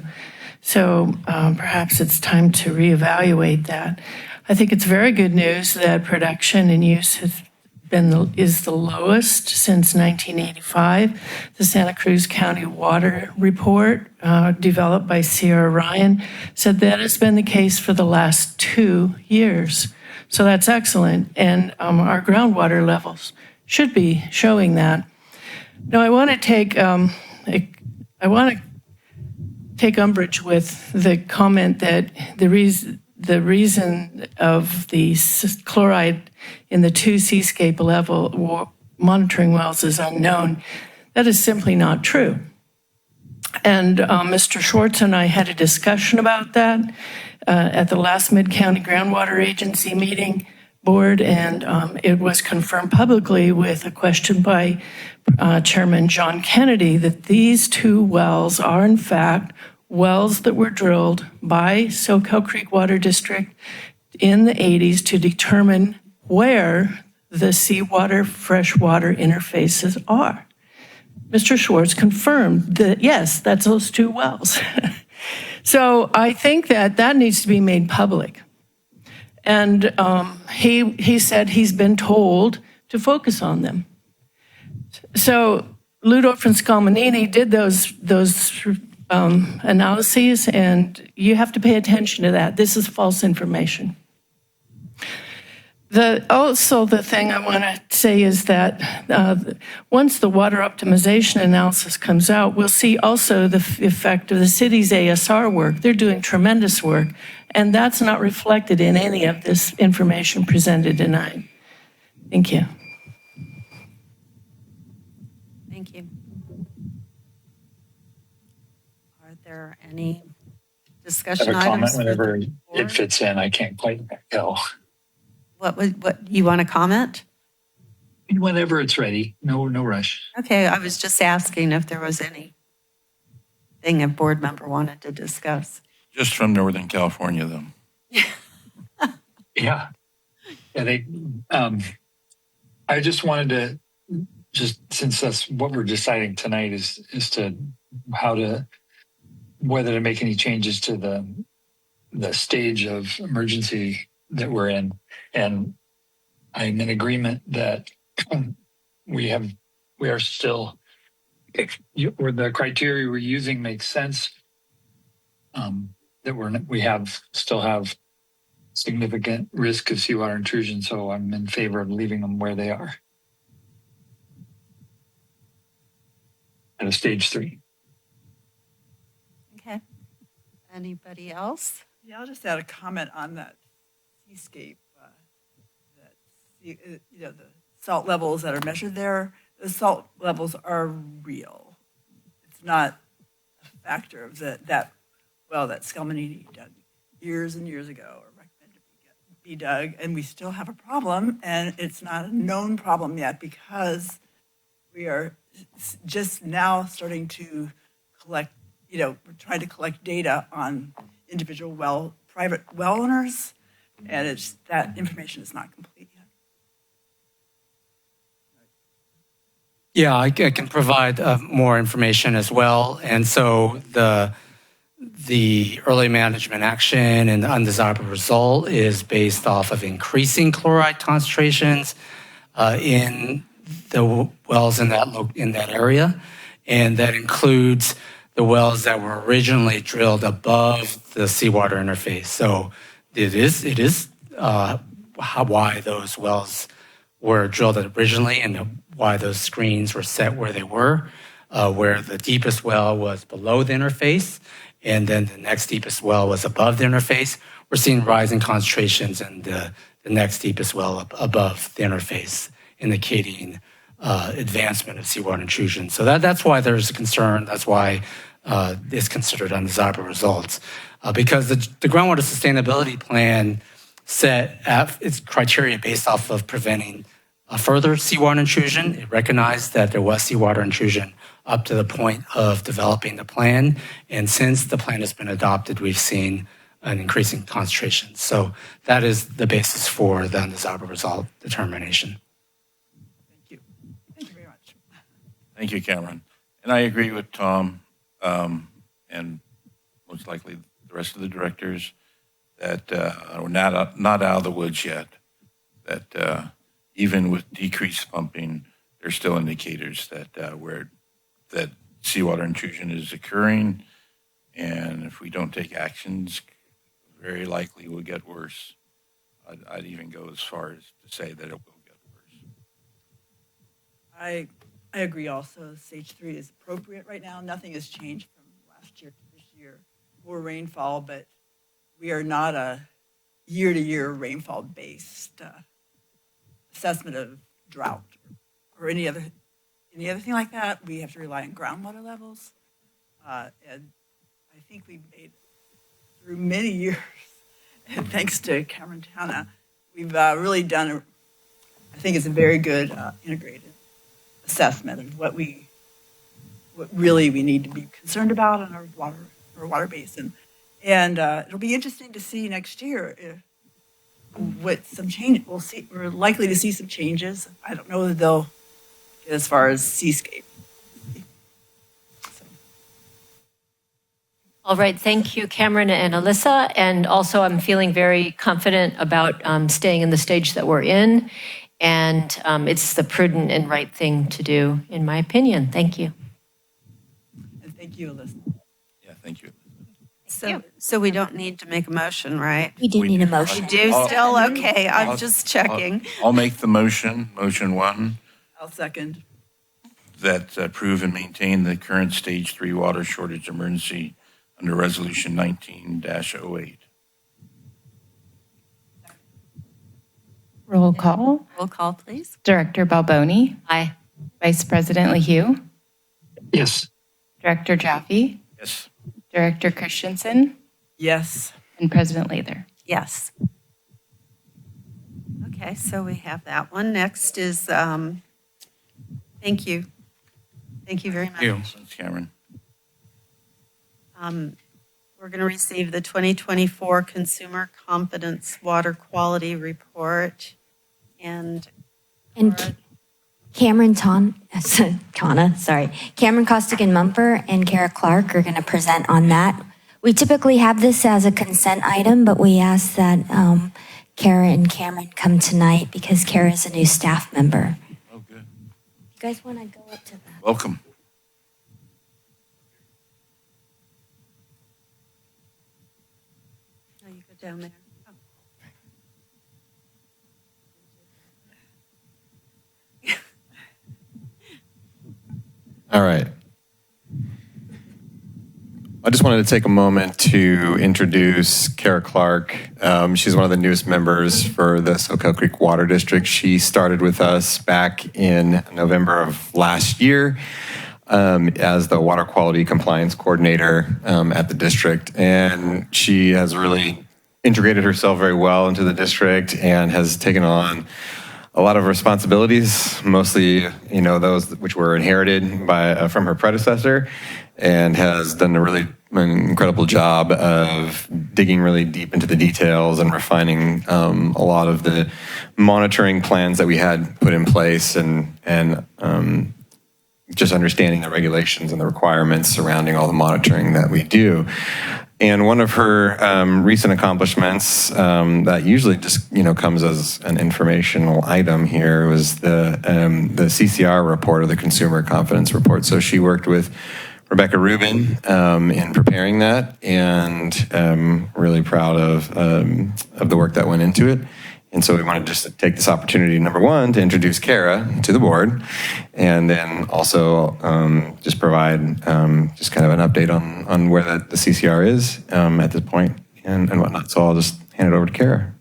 So perhaps it's time to reevaluate that. I think it's very good news that production and use is the lowest since 1985. The Santa Cruz County Water Report, developed by Sierra Ryan, said that has been the case for the last 2 years. So that's excellent, and our groundwater levels should be showing that. Now, I want to take umbrage with the comment that the reason of the chloride in the 2 seascape level monitoring wells is unknown. That is simply not true. And Mr. Schwartz and I had a discussion about that at the last Mid-County Groundwater Agency meeting board, and it was confirmed publicly with a question by Chairman John Kennedy that these two wells are in fact wells that were drilled by Soquel Creek Water District in the 80s to determine where the seawater freshwater interfaces are. Mr. Schwartz confirmed that, yes, that's those two wells. So I think that that needs to be made public. And he said he's been told to focus on them. So Ludorf and Scalmanini did those analyses, and you have to pay attention to that. This is false information. Also, the thing I want to say is that once the water optimization analysis comes out, we'll see also the effect of the city's ASR work. They're doing tremendous work, and that's not reflected in any of this information presented tonight. Thank you.
Thank you. Are there any
I
discussion
have a comment
items? for the
whenever it
board?
fits in. I can't quite go.
What you want to comment?
Whenever it's ready. No rush.
Okay, I was just asking if there was anything a board member wanted to discuss.
Just from Northern California, though.
Yeah. They. I just wanted to since that's what we're deciding tonight is to whether to make any changes to the stage of emergency that we're in, and I'm in agreement that we are still where the criteria we're using makes sense. That we still have significant risk of seawater intrusion, so I'm in favor of leaving them where they are at a stage 3.
Okay. Anybody else?
Yeah, I'll just add a comment on that seascape. The salt levels that are measured there, the salt levels are real. It's not a factor of that well that Scalmanini dug years and years ago or recommended be dug, and we still have a problem, and it's not a known problem yet because we are just now starting to collect, we're trying to collect data on individual private well owners, and that information is not complete yet.
Yeah, I can provide more information as well. And so the early management action and the undesirable result is based off of increasing chloride concentrations in the wells in that area, and that includes the wells that were originally drilled above the seawater interface. So it is why those wells were drilled originally and why those screens were set where they were, where the deepest well was below the interface, and then the next deepest well was above the interface. We're seeing rising concentrations in the next deepest well above the interface, indicating advancement of seawater intrusion. So that's why there's a concern. That's why it's considered undesirable results. Because the groundwater sustainability plan set its criteria based off of preventing further seawater intrusion. It recognized that there was seawater intrusion up to the point of developing the plan. And since the plan has been adopted, we've seen an increasing concentration. So that is the basis for the undesirable result determination.
Thank you. Thank you very much.
Thank you, Cameron. And I agree with Tom and most likely the rest of the directors that we're not out of the woods yet, that even with decreased pumping, there's still indicators that that seawater intrusion is occurring, and if we don't take actions, very likely will get worse. I'd even go as far as to say that it will get worse.
I agree also. Stage 3 is appropriate right now. Nothing has changed from last year to this year. More rainfall, but we are not a year-to-year rainfall-based assessment of drought or any other thing like that. We have to rely on groundwater levels, And I think we made it through many years. And thanks to Cameron Tana, we've really done, I think it's a very good integrated assessment of what really we need to be concerned about in our water basin. And it'll be interesting to see next year what some change we'll see. We're likely to see some changes. I don't know that they'll get as far as seascape.
All right, thank you, Cameron and Alyssa. And also, I'm feeling very confident about staying in the stage that we're in. And it's the prudent and right thing to do, in my opinion. Thank you.
And thank you, Alyssa.
Yeah, thank you.
So we don't need to make a motion, right?
We do need a
We
motion.
do
I'll-
still? Okay, I'm
I'll-
just checking.
I'll make the motion one,
I'll second.
that approve and maintain the current Stage 3 water shortage emergency under Resolution 19-08.
Roll call.
Roll call, please.
Director Balboni,
Aye.
Vice President Lehue,
Yes.
Director Jaffe,
Yes.
Director Christensen,
Yes.
and President Lather.
Yes. Okay, so we have that one. Next is, thank you. Thank you very much.
you.
Thanks, Cameron.
We're going to receive the 2024 Consumer Confidence Water Quality Report. And
Cameron Tana, sorry. Cameron Costigan Mumford and Kara Clark are going to present on that. We typically have this as a consent item, but we ask that Kara and Cameron come tonight because Kara is a new staff member.
Oh, good.
You guys want to go up to the...
Welcome.
oh, you go down there. Oh.
All right. I just wanted to take a moment to introduce Kara Clark. She's one of the newest members for the Soquel Creek Water District. She started with us back in November of last year as the Water Quality Compliance Coordinator at the district. And she has really integrated herself very well into the district and has taken on a lot of responsibilities, mostly, those which were inherited from her predecessor, and has done an incredible job of digging really deep into the details and refining a lot of the monitoring plans that we had put in place and just understanding the regulations and the requirements surrounding all the monitoring that we do. And one of her recent accomplishments that usually just comes as an informational item here was the CCR report, or the Consumer Confidence Report. So she worked with Rebecca Rubin in preparing that, and really proud of the work that went into it. And so we wanted just to take this opportunity, number one, to introduce Kara to the board, and then also just provide just kind of an update on where the CCR is at this point and whatnot. So I'll just hand it over to Kara.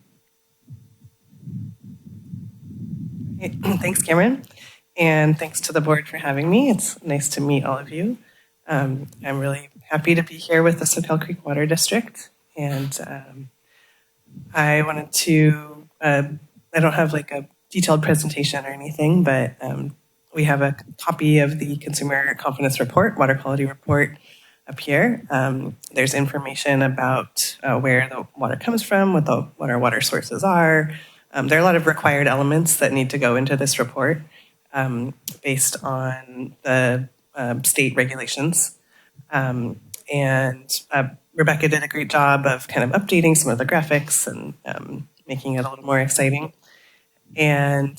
Thanks, Cameron, and thanks to the board for having me. It's nice to meet all of you. I'm really happy to be here with the Soquel Creek Water District, and I wanted to, I don't have like a detailed presentation or anything, but we have a copy of the Consumer Confidence Report, Water Quality Report up here. There's information about where the water comes from, what our water sources are. There are a lot of required elements that need to go into this report based on the state regulations. And Rebecca did a great job of kind of updating some of the graphics and making it a little more exciting. And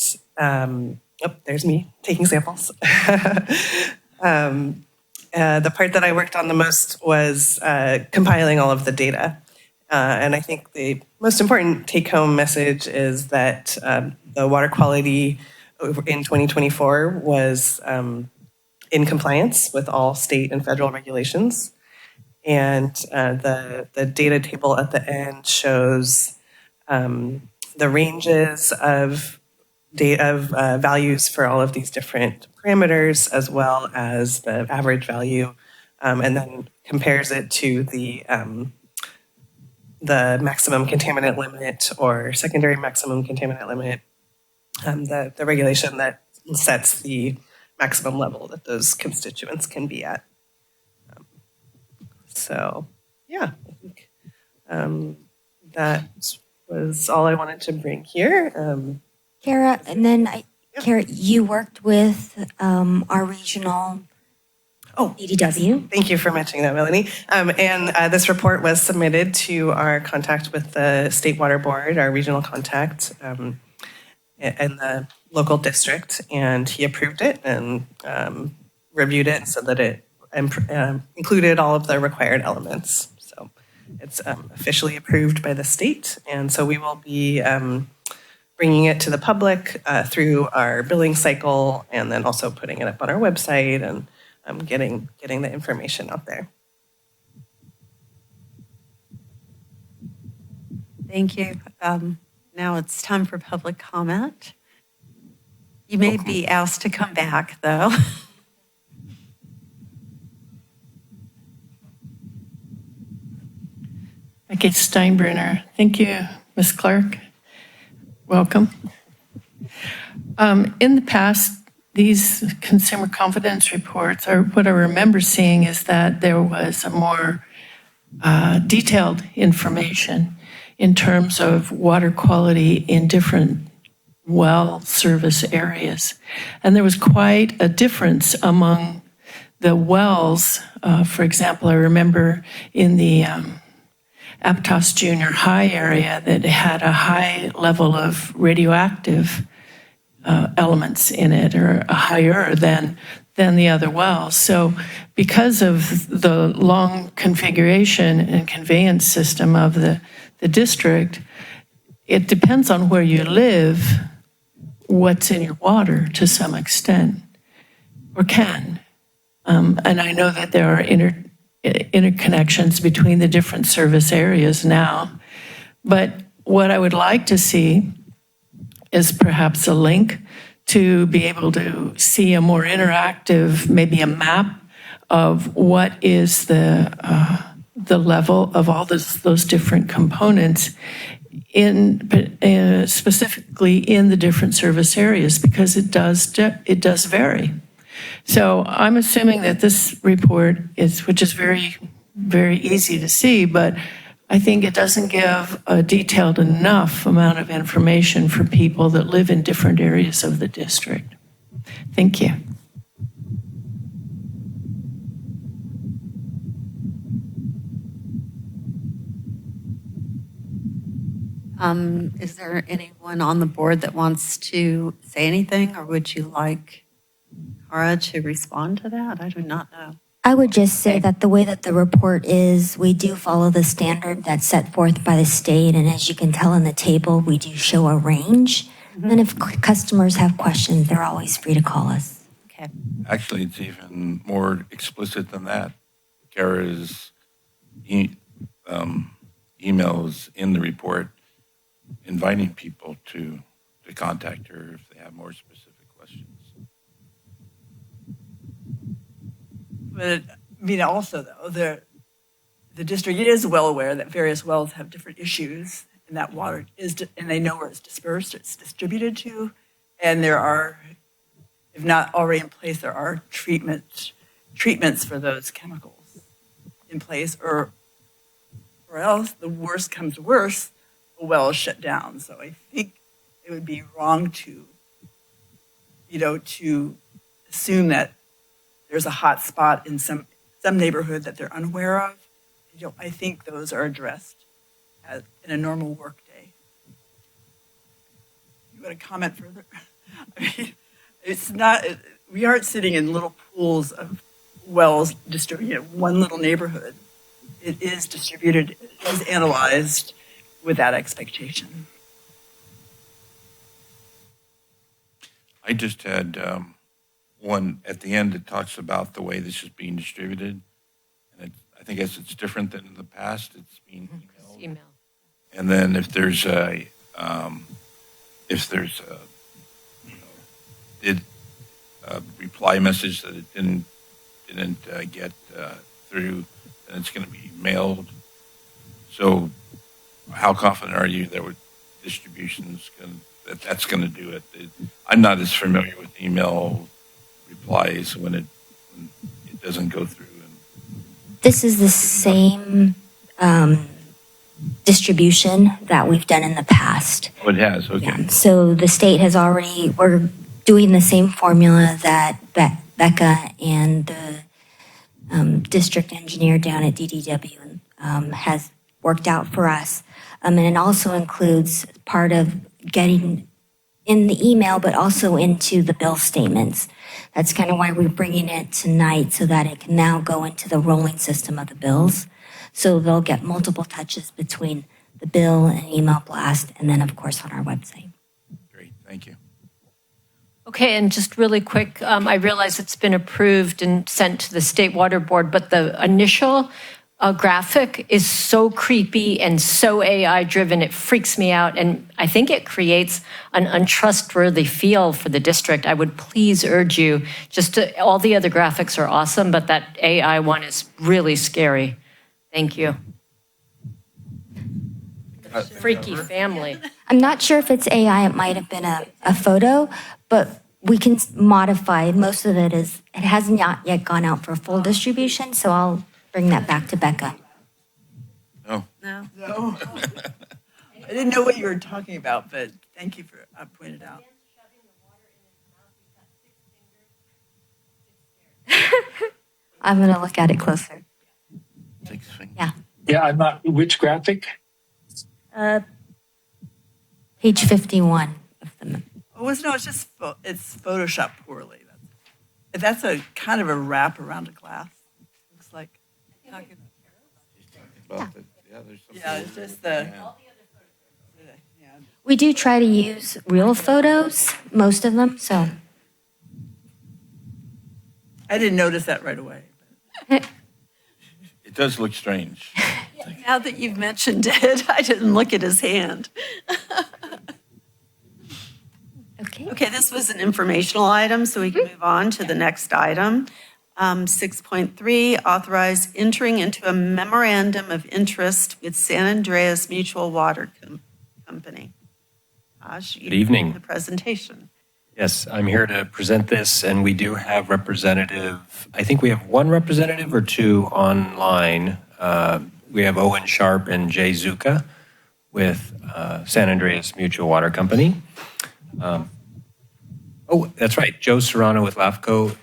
there's me taking samples. The part that I worked on the most was compiling all of the data. And I think the most important take-home message is that the water quality in 2024 was in compliance with all state and federal regulations. And the data table at the end shows the ranges of values for all of these different parameters, as well as the average value and then compares it to the maximum contaminant limit or secondary maximum contaminant limit, the regulation that sets the maximum level that those constituents can be at. So, yeah, I think that was all I wanted to bring here.
Kara, and then Kara, you worked with our regional EDW.
Thank you for mentioning that, Melanie. And this report was submitted to our contact with the State Water Board, our regional contact in the local district, and he approved it and reviewed it so that it included all of the required elements. So it's officially approved by the state, and so we will be bringing it to the public through our billing cycle, and then also putting it up on our website and getting the information out there.
Thank you. Now it's time for public comment. You may be asked to come back, though.
Becky Steinbrenner. Thank you, Ms. Clark. Welcome. In the past, these consumer confidence reports, or what I remember seeing is that there was a more detailed information in terms of water quality in different well service areas. And there was quite a difference among the wells. For example, I remember in the Aptos Junior High area that had a high level of radioactive elements in it, or higher than the other wells. So because of the long configuration and conveyance system of the district, it depends on where you live, what's in your water to some extent, or can. And I know that there are interconnections between the different service areas now. But what I would like to see is perhaps a link to be able to see a more interactive, maybe a map of what is the level of all those different components specifically in the different service areas, because it does vary. So I'm assuming that this report which is very, very easy to see, but I think it doesn't give a detailed enough amount of information for people that live in different areas of the district. Thank you.
Is there anyone on the board that wants to say anything, or would you like Cara to respond to that? I do not know.
I would just say that the way that the report is, we do follow the standard that's set forth by the state. And as you can tell in the table, we do show a range. And if customers have questions, they're always free to call us.
Okay.
Actually, it's even more explicit than that. Kara's emails in the report inviting people to contact her if they have more specific questions.
But I mean, also though, the district is well aware that various wells have different issues, and that water and they know where it's dispersed, it's distributed to, and there are, if not already in place, there are treatments for those chemicals in place, or else the worst comes to worst, the well is shut down. So I think it would be wrong to assume that there's a hot spot in some neighborhood that they're unaware of. I think those are addressed in a normal work day. You want to comment further? I mean, it's not. We aren't sitting in little pools of wells distributed in one little neighborhood. It is distributed. It is analyzed with that expectation.
I just had one at the end that talks about the way this is being distributed. And I think it's different than in the past. It's being emailed. And then if there's a reply message that it didn't get through, and it's going to be mailed. So how confident are you that that's going to do it? I'm not as familiar with email replies when it doesn't go through.
This is the same distribution that we've done in the past.
Oh, it has, okay.
Yeah. So the state has already, we're doing the same formula that Becca and the district engineer down at DDW has worked out for us. And it also includes part of getting in the email, but also into the bill statements. That's kind of why we're bringing it tonight, so that it can now go into the rolling system of the bills. So they'll get multiple touches between the bill and email blast, and then of course on our website.
Great, thank you.
Okay, and just really quick, I realize it's been approved and sent to the State Water Board, but the initial graphic is so creepy and so AI-driven, it freaks me out, and I think it creates an untrustworthy feel for the district. I would please urge you, all the other graphics are awesome, but that AI one is really scary. Thank you. Freaky family.
I'm not sure if it's AI, it might have been a photo, but we can modify. Most of it hasn't yet gone out for full distribution, so I'll bring that back to Becca.
No.
No. I didn't know what you were talking about, but thank you for pointing it out.
I'm going to look at it closer.
6 fingers.
Yeah.
Yeah, I'm not, which graphic?
Page 51 of the.
Oh, no, it's just, it's Photoshopped poorly. That's a kind of a wrap around a glass. Looks like. Yeah, it's just the. Yeah.
We do try to use real photos, most of them, so.
I didn't notice that right away.
It does look strange.
Now that you've mentioned it, I didn't look at his hand.
Okay.
Okay, this was an informational item, so we can move on to the next item. 6.3, authorize entering into a memorandum of interest with San Andreas Mutual Water Company.
Good evening.
The presentation.
Yes, I'm here to present this, and we do have representative, I think we have one representative or two online. We have Owen Sharp and Jay Zuka with San Andreas Mutual Water Company. Oh, that's right, Joe Serrano with LAFCO.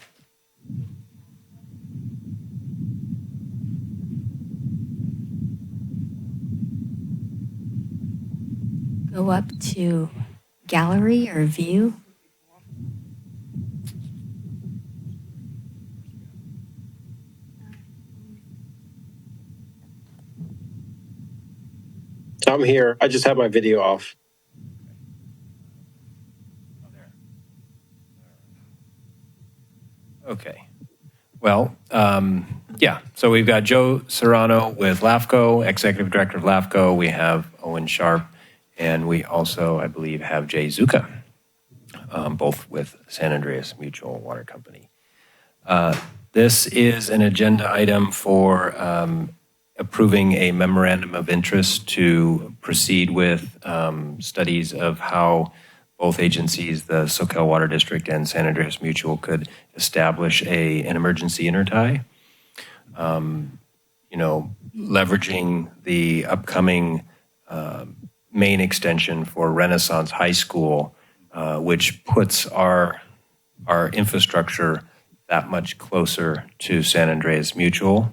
Go up to gallery or view.
I'm here. I just have my video off.
Okay. Well, yeah, so we've got Joe Serrano with LAFCO, Executive Director of LAFCO. We have Owen Sharp, and we also, I believe, have Jay Zuka, both with San Andreas Mutual Water Company. This is an agenda item for approving a memorandum of interest to proceed with studies of how both agencies, the Soquel Water District and San Andreas Mutual, could establish an emergency intertie. Leveraging the upcoming main extension for Renaissance High School, which puts our infrastructure that much closer to San Andreas Mutual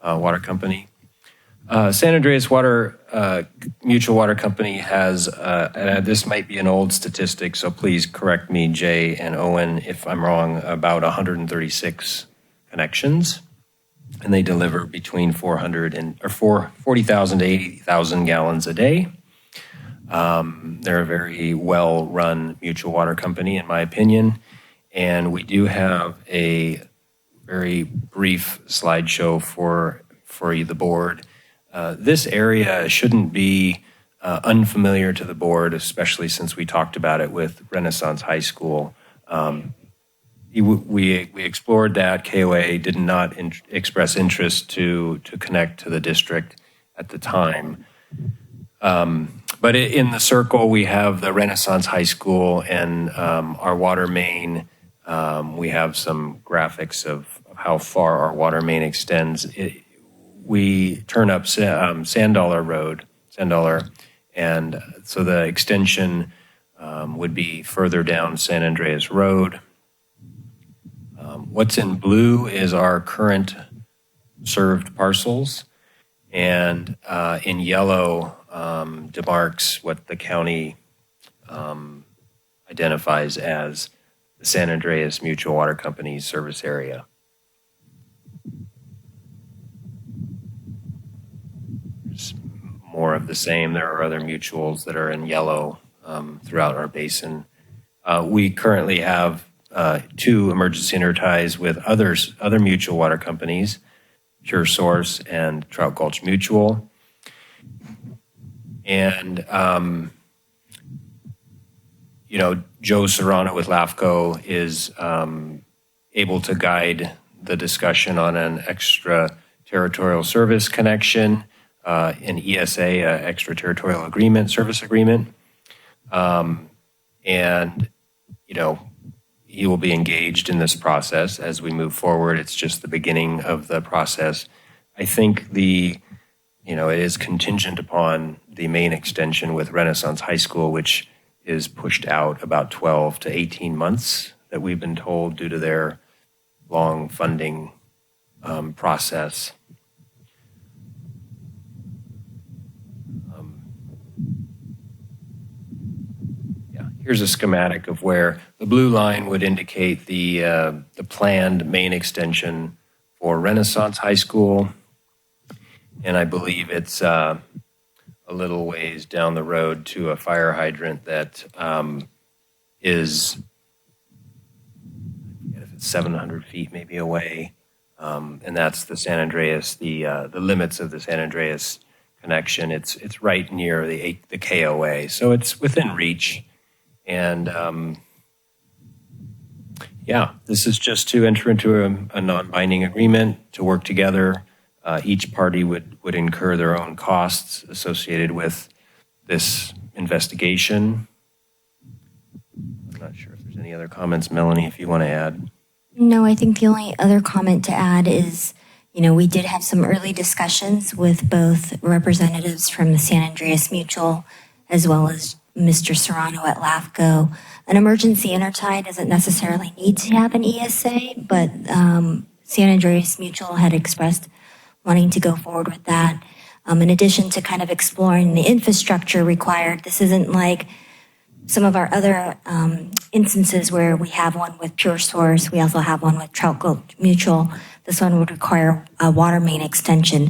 Water Company. San Andreas Mutual Water Company has, this might be an old statistic, so please correct me, Jay and Owen, if I'm wrong, about 136 connections. And they deliver between 40,000 to 80,000 gallons a day. They're a very well-run mutual water company, in my opinion. And we do have a very brief slideshow for the board. This area shouldn't be unfamiliar to the board, especially since we talked about it with Renaissance High School. we explored that. KOA did not express interest to connect to the district at the time. But in the circle, we have the Renaissance High School and our water main. We have some graphics of how far our water main extends. We turn up Sandollar Road, and so the extension would be further down San Andreas Road. What's in blue is our current served parcels, and in yellow demarks what the county identifies as the San Andreas Mutual Water Company's service area. There's more of the same. There are other mutuals that are in yellow throughout our basin. We currently have 2 emergency interties with other mutual water companies, Pure Source and Trout Gulch Mutual. And, Joe Serrano with LAFCO is able to guide the discussion on an extraterritorial service connection, an ESA, extraterritorial agreement, service agreement. And, he will be engaged in this process as we move forward. It's just the beginning of the process. I think it is contingent upon the main extension with Renaissance High School, which is pushed out about 12 to 18 months that we've been told due to their long funding process. Here's a schematic of where the blue line would indicate the planned main extension for Renaissance High School. And I believe it's a little ways down the road to a fire hydrant that is, if it's 700 feet maybe away. And that's the San Andreas, the limits of the San Andreas connection. It's right near the KOA, so it's within reach. And this is just to enter into a non-binding agreement to work together. Each party would incur their own costs associated with this investigation. I'm not sure if there's any other comments, Melanie, if you want to add.
No, I think the only other comment to add is, we did have some early discussions with both representatives from the San Andreas Mutual as well as Mr. Serrano at LAFCO. An emergency intertie doesn't necessarily need to have an ESA, but San Andreas Mutual had expressed wanting to go forward with that. In addition to kind of exploring the infrastructure required, this isn't like some of our other instances where we have one with Pure Source. We also have one with Trout Gulch Mutual. This one would require a water main extension.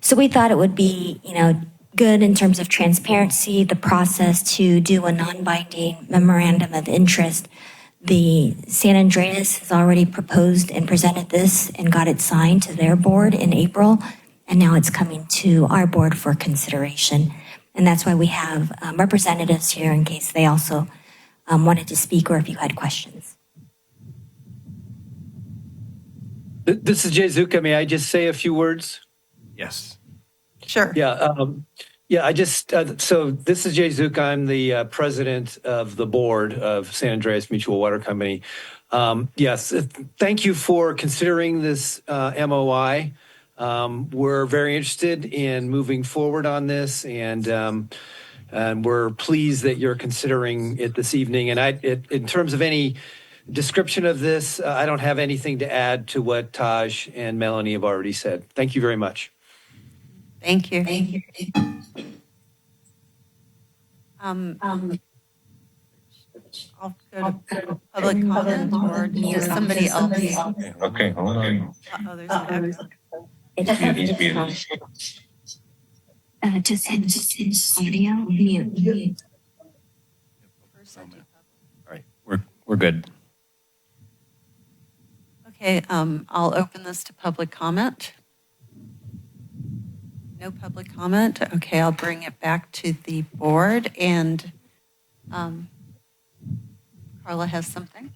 So we thought it would be, good in terms of transparency, the process to do a non-binding memorandum of interest. The San Andreas has already proposed and presented this and got it signed to their board in April, and now it's coming to our board for consideration. And that's why we have representatives here in case they also wanted to speak or if you had questions.
This is Jay Zuka. May I just say a few words?
Yes.
Sure.
I just, so this is Jay Zuka. I'm the president of the board of San Andreas Mutual Water Company. Yes, thank you for considering this MOI. We're very interested in moving forward on this, and we're pleased that you're considering it this evening. And in terms of any description of this, I don't have anything to add to what Taj and Melanie have already said. Thank you very much.
Thank you. I'll go to public comment or does somebody else?
Okay, hold on.
Oh, there's an echo.
Just hit audio mute.
All right, we're good.
Okay, I'll open this to public comment. No public comment. Okay, I'll bring it back to the board, and Carla has something.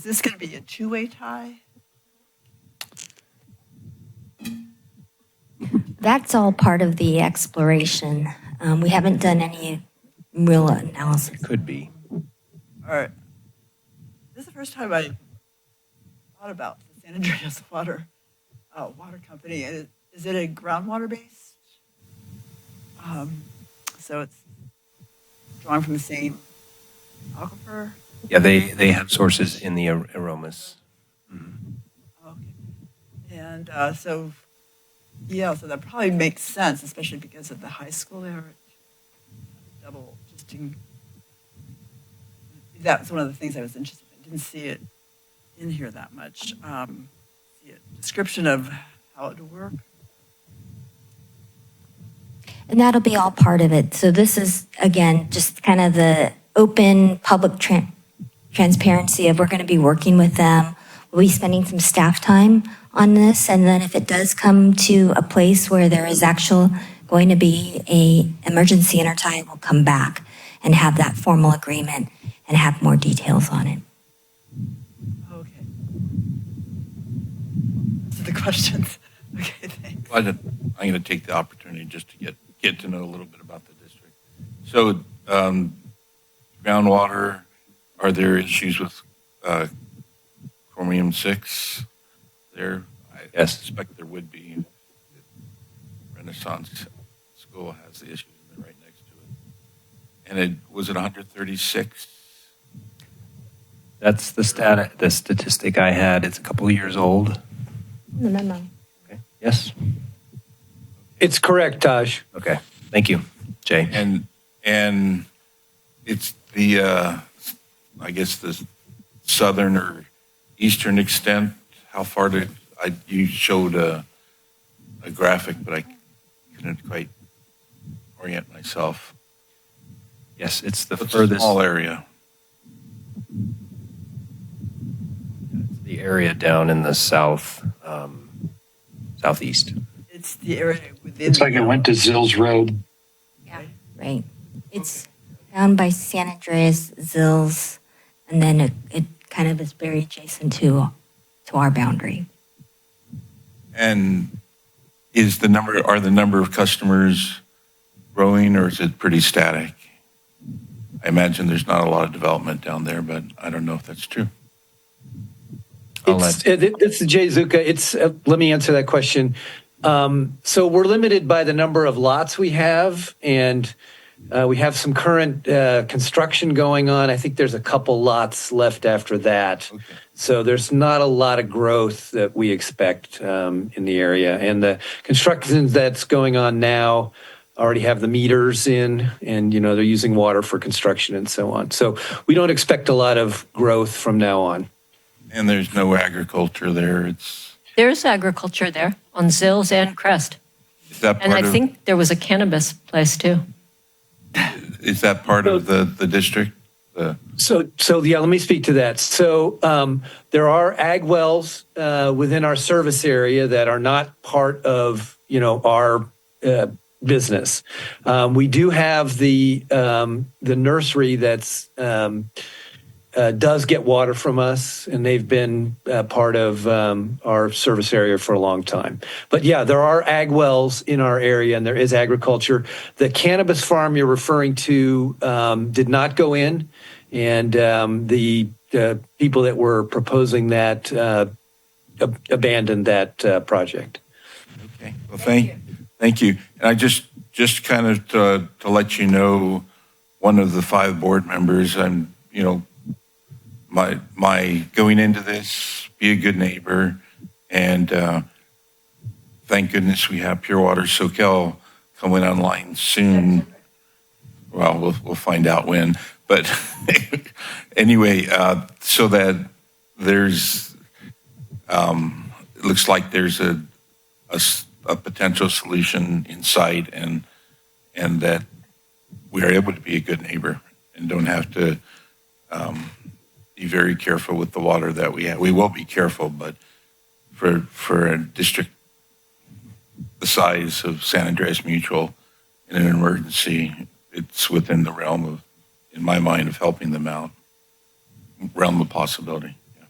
is this going to be a two-way tie?
That's all part of the exploration. We haven't done any real analysis.
Could be.
All right. This is the first time I thought about the San Andreas water company. Is it a groundwater based? So it's drawing from the same aquifer.
Yeah, they have sources in the aromas.
Okay. And so that probably makes sense, especially because of the high school there. Double, that's one of the things I was interested in. I didn't see it in here that much. See a description of how it would work.
And that'll be all part of it. So this is, again, just kind of the open public transparency of we're going to be working with them. We'll be spending some staff time on this. And then if it does come to a place where there is going to be a emergency intertie, we'll come back and have that formal agreement and have more details on it.
Okay. So the questions. Okay, thanks.
Well, I'm going to take the opportunity just to get to know a little bit about the district. So, groundwater, are there issues with chromium-6 there? I suspect there would be. Renaissance School has the issues and they're right next to it. And was it 136?
That's the statistic I had. It's a couple of years old.
The memo.
Okay. Yes.
It's correct, Taj.
Okay. Thank you, Jay.
And it's the I guess the southern or eastern extent. How far did you showed a graphic, but I couldn't quite orient myself.
Yes, it's the
It's
furthest.
a small area.
The area down in the southeast.
It's the area within.
It's like it went to Zills Road.
Yeah. Right. It's down by San Andreas, Zills, and then it kind of is very adjacent to our boundary.
And are the number of customers growing, or is it pretty static? I imagine there's not a lot of development down there, but I don't know if that's true.
It's Jay Zuka. Let me answer that question. So we're limited by the number of lots we have, and we have some current construction going on. I think there's a couple lots left after that. Okay. So there's not a lot of growth that we expect in the area. And the construction that's going on now already have the meters in, and they're using water for construction and so on. So we don't expect a lot of growth from now on.
And there's no agriculture there.
There's agriculture there on Zills and Crest.
Is that part
and I think there was a cannabis place too.
Is that part of the district?
So yeah, let me speak to that. So there are ag wells within our service area that are not part of our business. We do have the nursery that's does get water from us, and they've been part of our service area for a long time. But yeah, there are ag wells in our area, and there is agriculture. The cannabis farm you're referring to did not go in, and the people that were proposing that abandoned that project.
Okay. Well, thank you. And I just kind of to let you know, one of the 5 board members, I'm my going into this, be a good neighbor, and thank goodness we have Pure Water Soquel coming online soon. Well, we'll find out when. But anyway, so that there's, it looks like there's a potential solution in sight, and that we are able to be a good neighbor and don't have to be very careful with the water that we have. We will be careful, but for a district the size of San Andreas Mutual in an emergency, it's within the realm of, in my mind, of helping them out, realm of possibility. Yeah.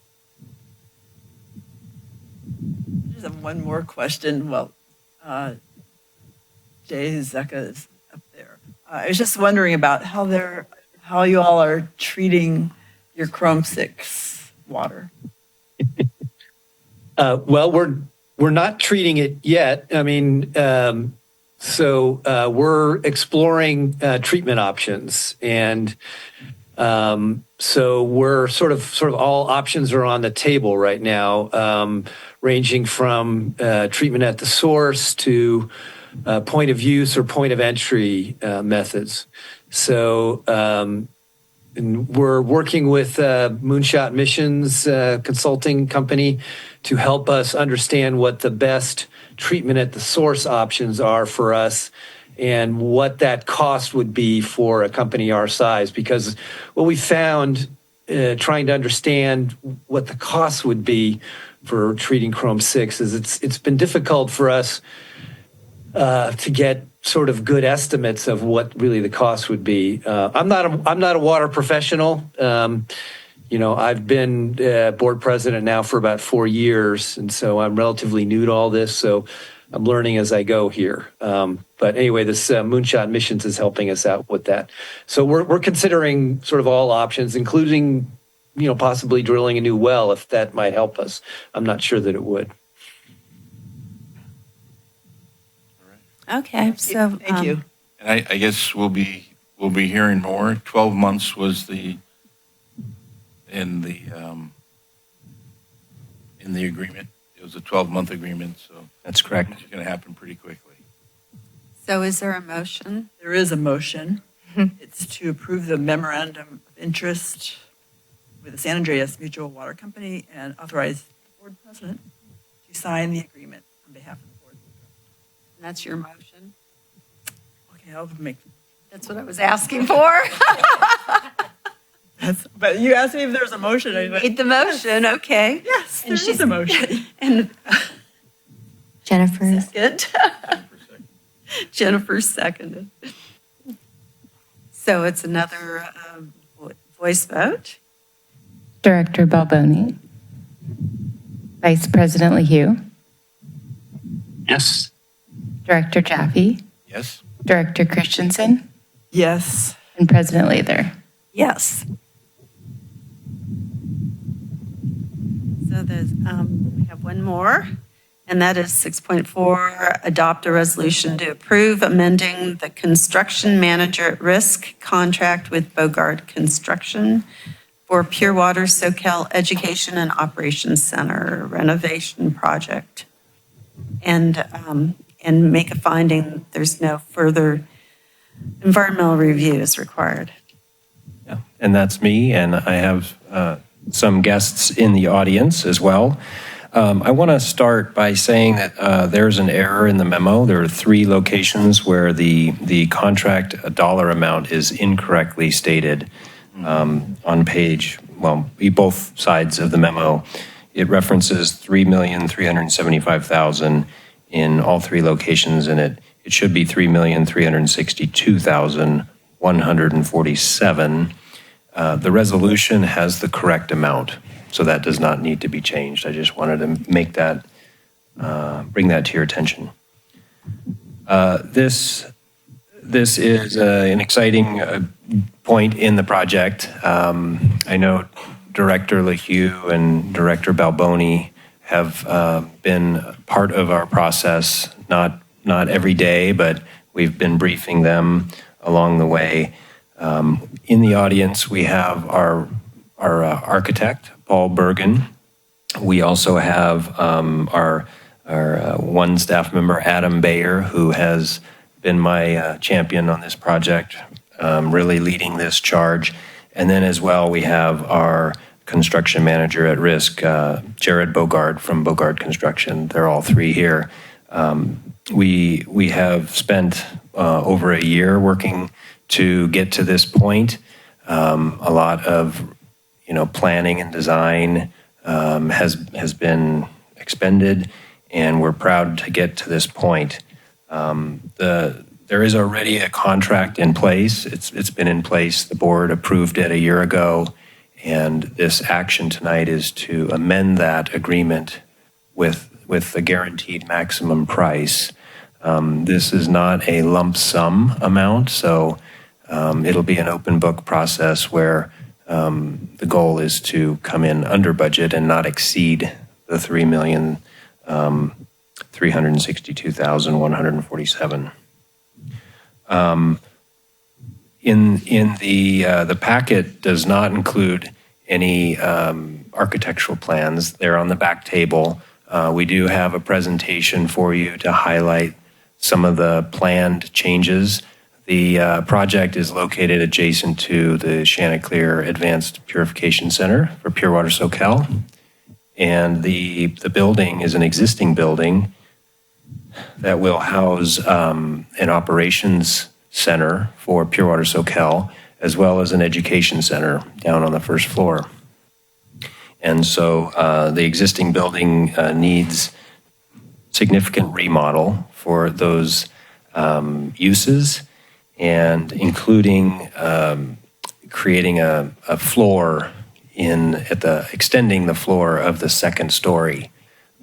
just have one more question. Well, Jay Zucka is up there. I was just wondering about how you all are treating your Chrome 6 water.
Well, we're not treating it yet. I mean, we're exploring treatment options, and so we're sort of all options are on the table right now, ranging from treatment at the source to point of use or point of entry methods. So. And we're working with Moonshot Missions consulting company to help us understand what the best treatment at the source options are for us and what that cost would be for a company our size. Because what we found trying to understand what the cost would be for treating Chrome 6 is it's been difficult for us to get sort of good estimates of what really the cost would be. I'm not a water professional. I've been board president now for about 4 years, and so I'm relatively new to all this. So I'm learning as I go here. But anyway, this Moonshot Missions is helping us out with that. So we're considering sort of all options, including possibly drilling a new well if that might help us. I'm not sure that it would.
Okay, so.
Thank you.
And I guess we'll be hearing more. 12 months was in the agreement. It was a 12-month agreement, so
That's correct.
it's going to happen pretty quickly.
So is there a motion?
There is a motion. It's to approve the memorandum of interest with the San Andreas Mutual Water Company and authorize the board president to sign the agreement on behalf of the board.
And that's your motion?
Okay, I'll make.
That's what I was asking for.
But you asked me if there's a motion. I went,
Made the motion, okay.
yes, there is a motion.
And
Jennifer,
second. Jennifer seconded. So it's another voice vote.
Director Balboni. Vice President LeHue.
Yes.
Director Jaffe.
Yes?
Director Christensen.
Yes.
And President Lather.
Yes. So there's, we have one more, and that is 6.4, adopt a resolution to approve amending the construction manager at risk contract with Bogard Construction for Pure Water Soquel Education and Operations Center renovation project. And make a finding there's no further environmental review is required.
Yeah, and that's me, and I have some guests in the audience as well. I want to start by saying that there's an error in the memo. There are 3 locations where the contract dollar amount is incorrectly stated on page, both sides of the memo. It references $3,375,000 in all 3 locations, and it should be $3,362,147. The resolution has the correct amount, so that does not need to be changed. I just wanted to make that, bring that to your attention. This is an exciting point in the project. I know Director LeHue and Director Balboni have been part of our process, not every day, but we've been briefing them along the way. In the audience, we have our architect, Paul Bergen. We also have our one staff member, Adam Bayer, who has been my champion on this project, really leading this charge. And then as well, we have our construction manager at risk, Jared Bogard from Bogard Construction. They're all 3 here. We have spent over a year working to get to this point. A lot of planning and design has been expended, and we're proud to get to this point. There is already a contract in place. It's been in place. The board approved it a year ago, and this action tonight is to amend that agreement with with the guaranteed maximum price. This is not a lump sum amount, so it'll be an open book process where the goal is to come in under budget and not exceed the $3,362,147. In the packet does not include any architectural plans. They're on the back table. We do have a presentation for you to highlight some of the planned changes. The project is located adjacent to the Chanticleer Advanced Purification Center for Pure Water Soquel. And the building is an existing building that will house an operations center for Pure Water Soquel, as well as an education center down on the first floor. And so the existing building needs significant remodel for those uses, and including creating a floor extending the floor of the second story.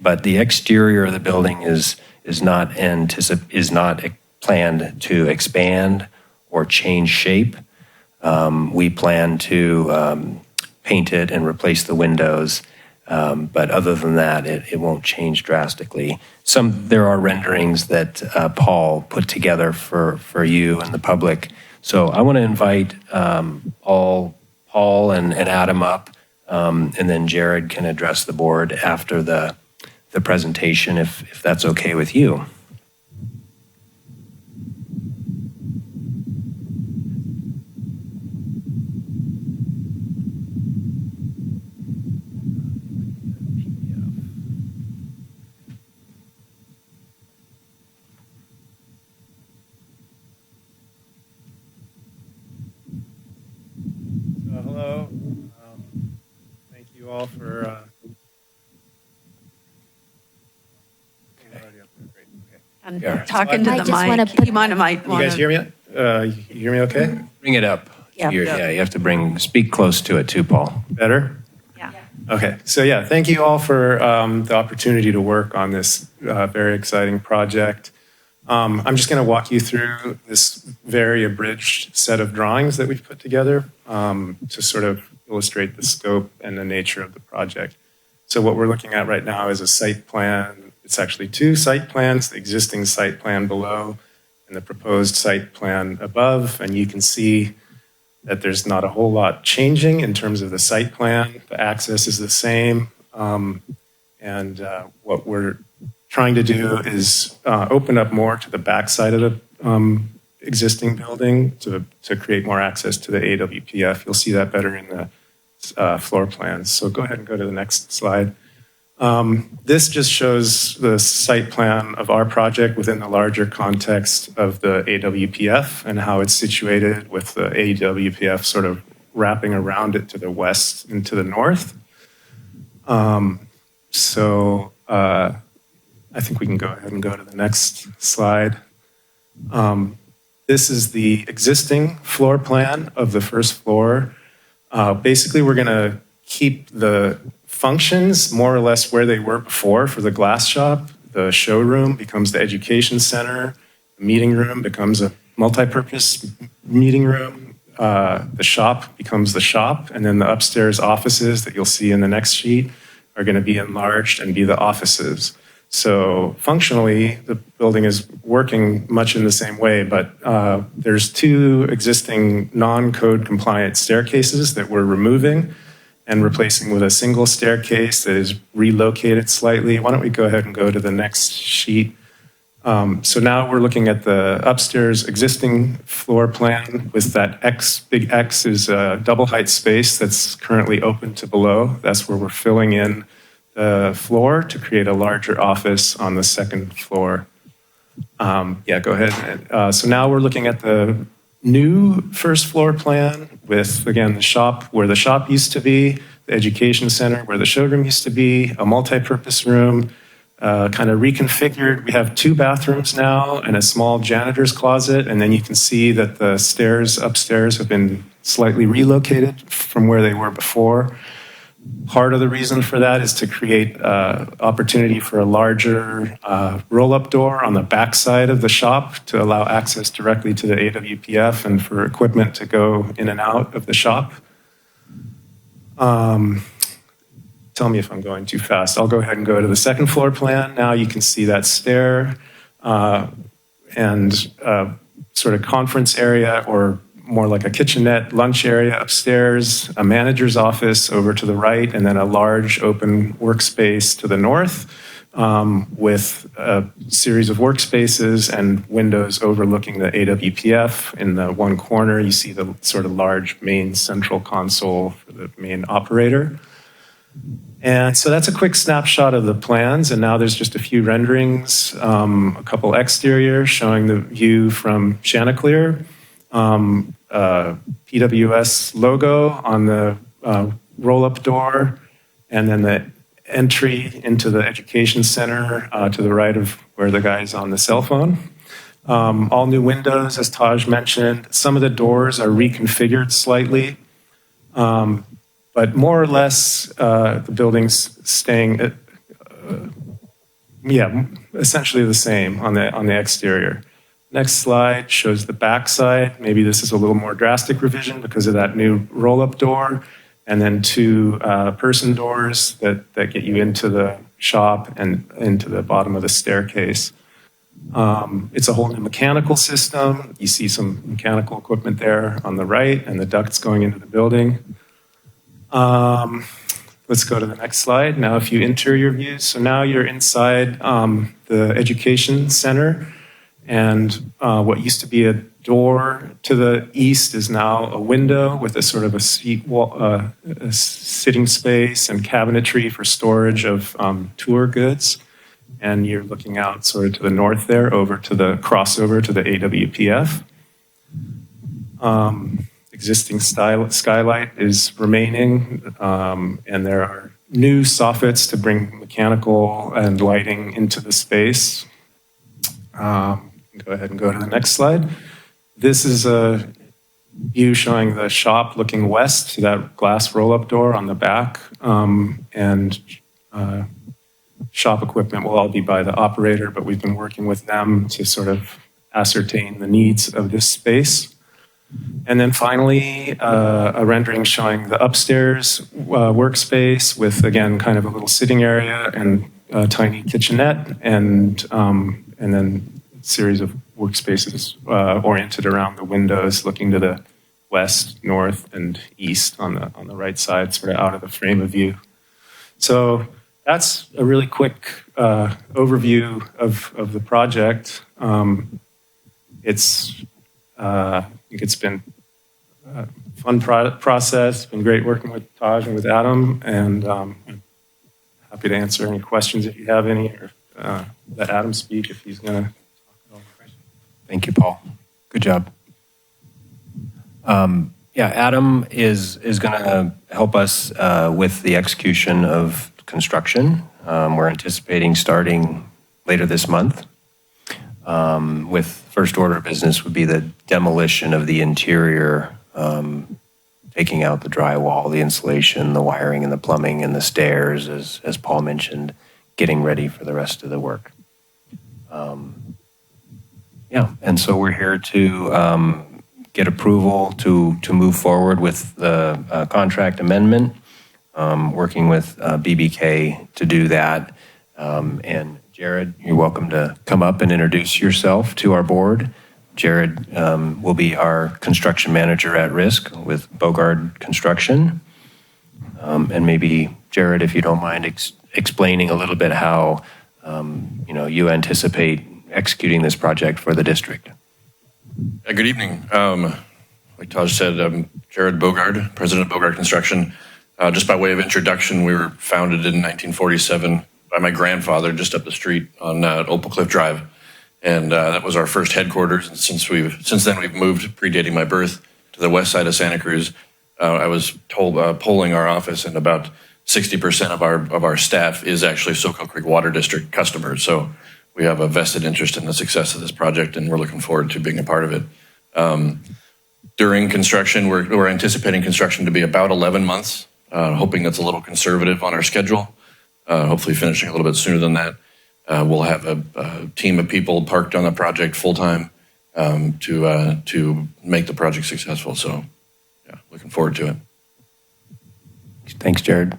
But the exterior of the building is not planned to expand or change shape. We plan to paint it and replace the windows, but other than that, it won't change drastically. There are renderings that Paul put together for you and the public. So I want to invite Paul and Adam up, and then Jared can address the board after the presentation, if that's okay with you.
Hello. Thank you all for.
I'm
Yeah.
talking to
I
the
just wanna
mic.
put-
You might
You guys hear me? You hear me okay?
Bring it up.
Yeah.
You have to speak close to it too, Paul.
Better?
Yeah.
Okay. So yeah, thank you all for the opportunity to work on this very exciting project. I'm just going to walk you through this very abridged set of drawings that we've put together to sort of illustrate the scope and the nature of the project. So what we're looking at right now is a site plan. It's actually two site plans, the existing site plan below and the proposed site plan above. And you can see that there's not a whole lot changing in terms of the site plan. The access is the same. What we're trying to do is open up more to the backside of the existing building to create more access to the AWPF. You'll see that better in the floor plans. So go ahead and go to the next slide. This just shows the site plan of our project within the larger context of the AWPF and how it's situated, with the AWPF sort of wrapping around it to the west and to the north. I think we can go ahead and go to the next slide. This is the existing floor plan of the first floor. Basically, we're going to keep the functions more or less where they were before for the glass shop. The showroom becomes the education center. The meeting room becomes a multi-purpose meeting room. The shop becomes the shop. And then the upstairs offices that you'll see in the next sheet are going to be enlarged and be the offices. So functionally, the building is working much in the same way, but there's two existing non-code compliant staircases that we're removing and replacing with a single staircase that is relocated slightly. Why don't we go ahead and go to the next sheet? So now we're looking at the upstairs existing floor plan with that big X is a double height space that's currently open to below. That's where we're filling in the floor to create a larger office on the second floor. Go ahead. So now we're looking at the new first floor plan with, again, the shop where the shop used to be, the education center where the showroom used to be, a multi-purpose room, kind of reconfigured. We have 2 bathrooms now and a small janitor's closet. And then you can see that the stairs upstairs have been slightly relocated from where they were before. Part of the reason for that is to create opportunity for a larger roll-up door on the backside of the shop to allow access directly to the AWPF and for equipment to go in and out of the shop. Tell me if I'm going too fast. I'll go ahead and go to the second floor plan. Now you can see that stair and sort of conference area, or more like a kitchenette lunch area upstairs, a manager's office over to the right, and then a large open workspace to the north with a series of workspaces and windows overlooking the AWPF. In the one corner, you see the sort of large main central console for the main operator. And so that's a quick snapshot of the plans. And now there's just a few renderings, a couple exterior showing the view from Chanticleer, PWS logo on the roll-up door, and then the entry into the education center to the right of where the guy's on the cell phone. All new windows, as Taj mentioned. Some of the doors are reconfigured slightly. But more or less, the building's staying, essentially the same on the exterior. Next slide shows the backside. Maybe this is a little more drastic revision because of that new roll-up door, and then two person doors that get you into the shop and into the bottom of the staircase. It's a whole new mechanical system. You see some mechanical equipment there on the right, and the ducts going into the building. Let's go to the next slide. Now a few interior views. So now you're inside the education center, and what used to be a door to the east is now a window with a sort of a seat wall, a sitting space and cabinetry for storage of tour goods. And you're looking out sort of to the north there, over to the crossover to the AWPF. Existing skylight is remaining, and there are new soffits to bring mechanical and lighting into the space. Go ahead and go to the next slide. This is a view showing the shop looking west to that glass roll-up door on the back, and shop equipment will all be by the operator, but we've been working with them to sort of ascertain the needs of this space. And then finally, a rendering showing the upstairs workspace with, again, kind of a little sitting area and a tiny kitchenette, and then a series of workspaces oriented around the windows, looking to the west, north, and east on the right side, sort of out of the frame of view. So that's a really quick overview of the project. I think it's been a fun process. It's been great working with Taj and with Adam, and I'm happy to answer any questions if you have any, or let Adam speak if he's going to talk at all.
Thank you, Paul. Good job. Adam is going to help us with the execution of construction. We're anticipating starting later this month. With first order of business would be the demolition of the interior, taking out the drywall, the insulation, the wiring and the plumbing and the stairs, as Paul mentioned, getting ready for the rest of the work. And so we're here to get approval to move forward with the contract amendment, working with BBK to do that. And Jared, you're welcome to come up and introduce yourself to our board. Jared will be our construction manager at risk with Bogard Construction. And maybe, Jared, if you don't mind explaining a little bit how you anticipate executing this project for the district.
Good evening. Like Taj said, I'm Jared Bogard, president of Bogard Construction. Just by way of introduction, we were founded in 1947 by my grandfather just up the street on Opal Cliff Drive. And that was our first headquarters. And since then we've moved, predating my birth, to the west side of Santa Cruz. I was told polling our office, and about 60% of our staff is actually Soquel Creek Water District customers. So we have a vested interest in the success of this project, and we're looking forward to being a part of it. During construction, we're anticipating construction to be about 11 months. hoping that's a little conservative on our schedule. Hopefully finishing a little bit sooner than that. We'll have a team of people parked on the project full time to make the project successful. So, yeah, looking forward to it.
Thanks, Jared.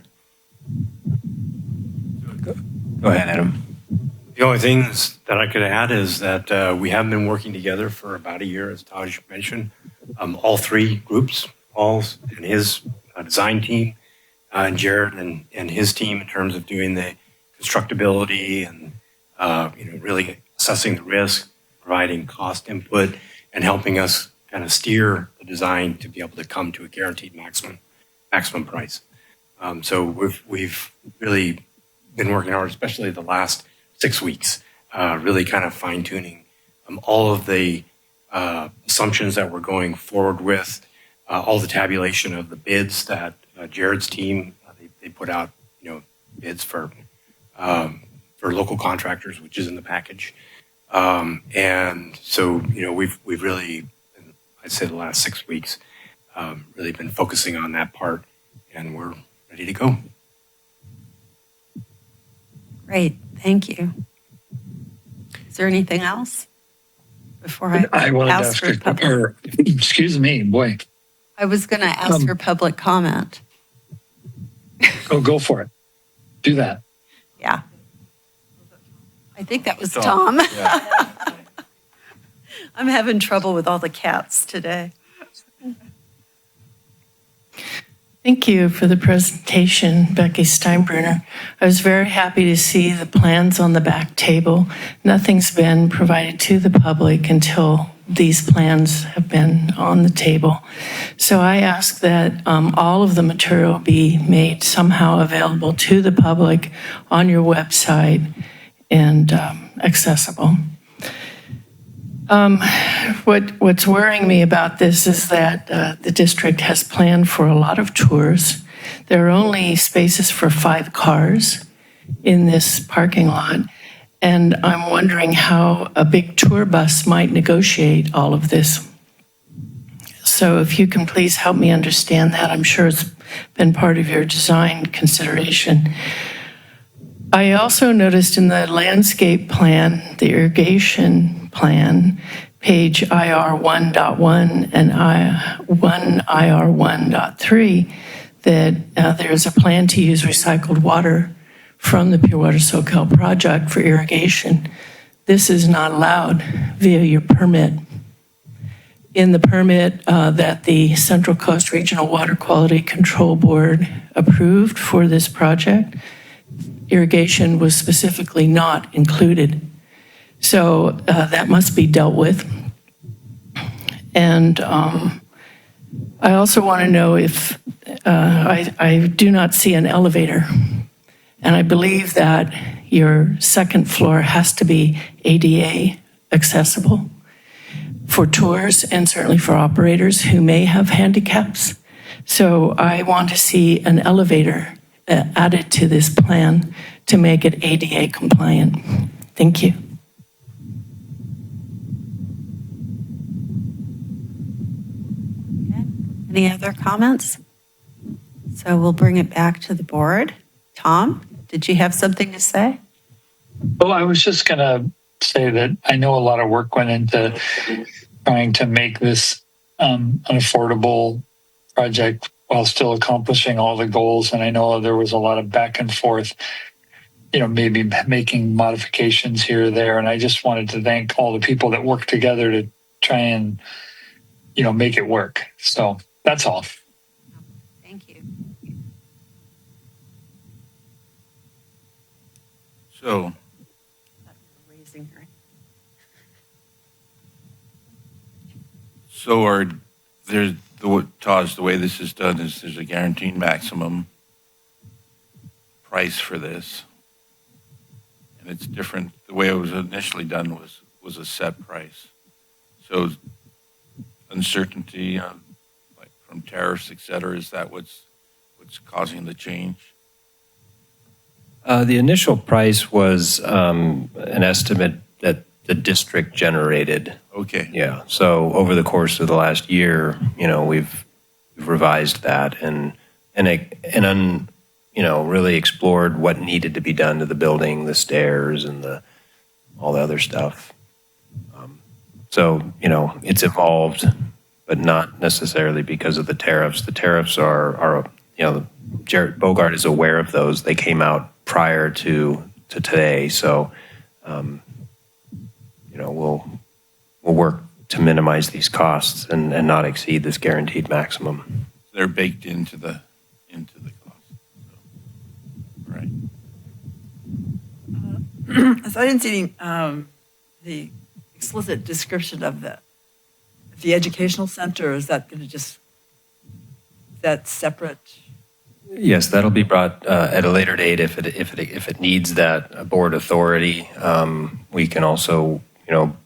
Go ahead, Adam.
The only things that I could add is that we have been working together for about a year, as Taj mentioned. All three groups, Paul's and his design team, and Jared and his team in terms of doing the constructability and really assessing the risk, providing cost input, and helping us kind of steer the design to be able to come to a guaranteed maximum price. So we've really been working hard, especially the last 6 weeks, really kind of fine tuning all of the assumptions that we're going forward with, all the tabulation of the bids that Jared's team they put out, bids for local contractors, which is in the package, and so we've really, I'd say the last 6 weeks, really been focusing on that part, and we're ready to go.
Great, thank you. Is there anything else before
I wanted to
ask
ask
for public?
excuse me, boy.
I was going to ask for public comment.
Go for it. Do that.
Yeah. I think that was Tom.
Yeah.
I'm having trouble with all the cats today.
Thank you for the presentation, Becky Steinbruner. I was very happy to see the plans on the back table. Nothing's been provided to the public until these plans have been on the table. So I ask that all of the material be made somehow available to the public on your website and accessible. What's worrying me about this is that the district has planned for a lot of tours. There are only spaces for 5 cars in this parking lot, and I'm wondering how a big tour bus might negotiate all of this. So if you can please help me understand that. I'm sure it's been part of your design consideration. I also noticed in the landscape plan, the irrigation plan, page IR 1.1 and 1 IR 1.3, that there's a plan to use recycled water from the Pure Water Soquel project for irrigation. This is not allowed via your permit. In the permit that the Central Coast Regional Water Quality Control Board approved for this project, irrigation was specifically not included. So that must be dealt with. And I also want to know if I do not see an elevator. And I believe that your second floor has to be ADA accessible for tours and certainly for operators who may have handicaps. So I want to see an elevator added to this plan to make it ADA compliant. Thank you.
Okay. Any other comments? So we'll bring it back to the board. Tom, did you have something to say?
Well, I was just going to say that I know a lot of work went into trying to make this an affordable project while still accomplishing all the goals. And I know there was a lot of back and forth, maybe making modifications here or there. And I just wanted to thank all the people that worked together to try and, make it work. So that's all.
Thank you.
So,
Raising her.
Taj, the way this is done is there's a guaranteed maximum price for this. And it's different. The way it was initially done was a set price. So uncertainty like from tariffs, et cetera, is that what's causing the change?
The initial price was an estimate that the district generated.
Okay.
Yeah. So over the course of the last year, we've revised that, and really explored what needed to be done to the building, the stairs and all the other stuff. So, it's evolved, but not necessarily because of the tariffs. The tariffs are Jared Bogart is aware of those. They came out prior to today. So, we'll work to minimize these costs and not exceed this guaranteed maximum.
They're baked into the cost. So, right.
So I didn't see the explicit description of the educational center. Is that going to that separate?
Yes, that'll be brought at a later date if it needs that board authority. We can also,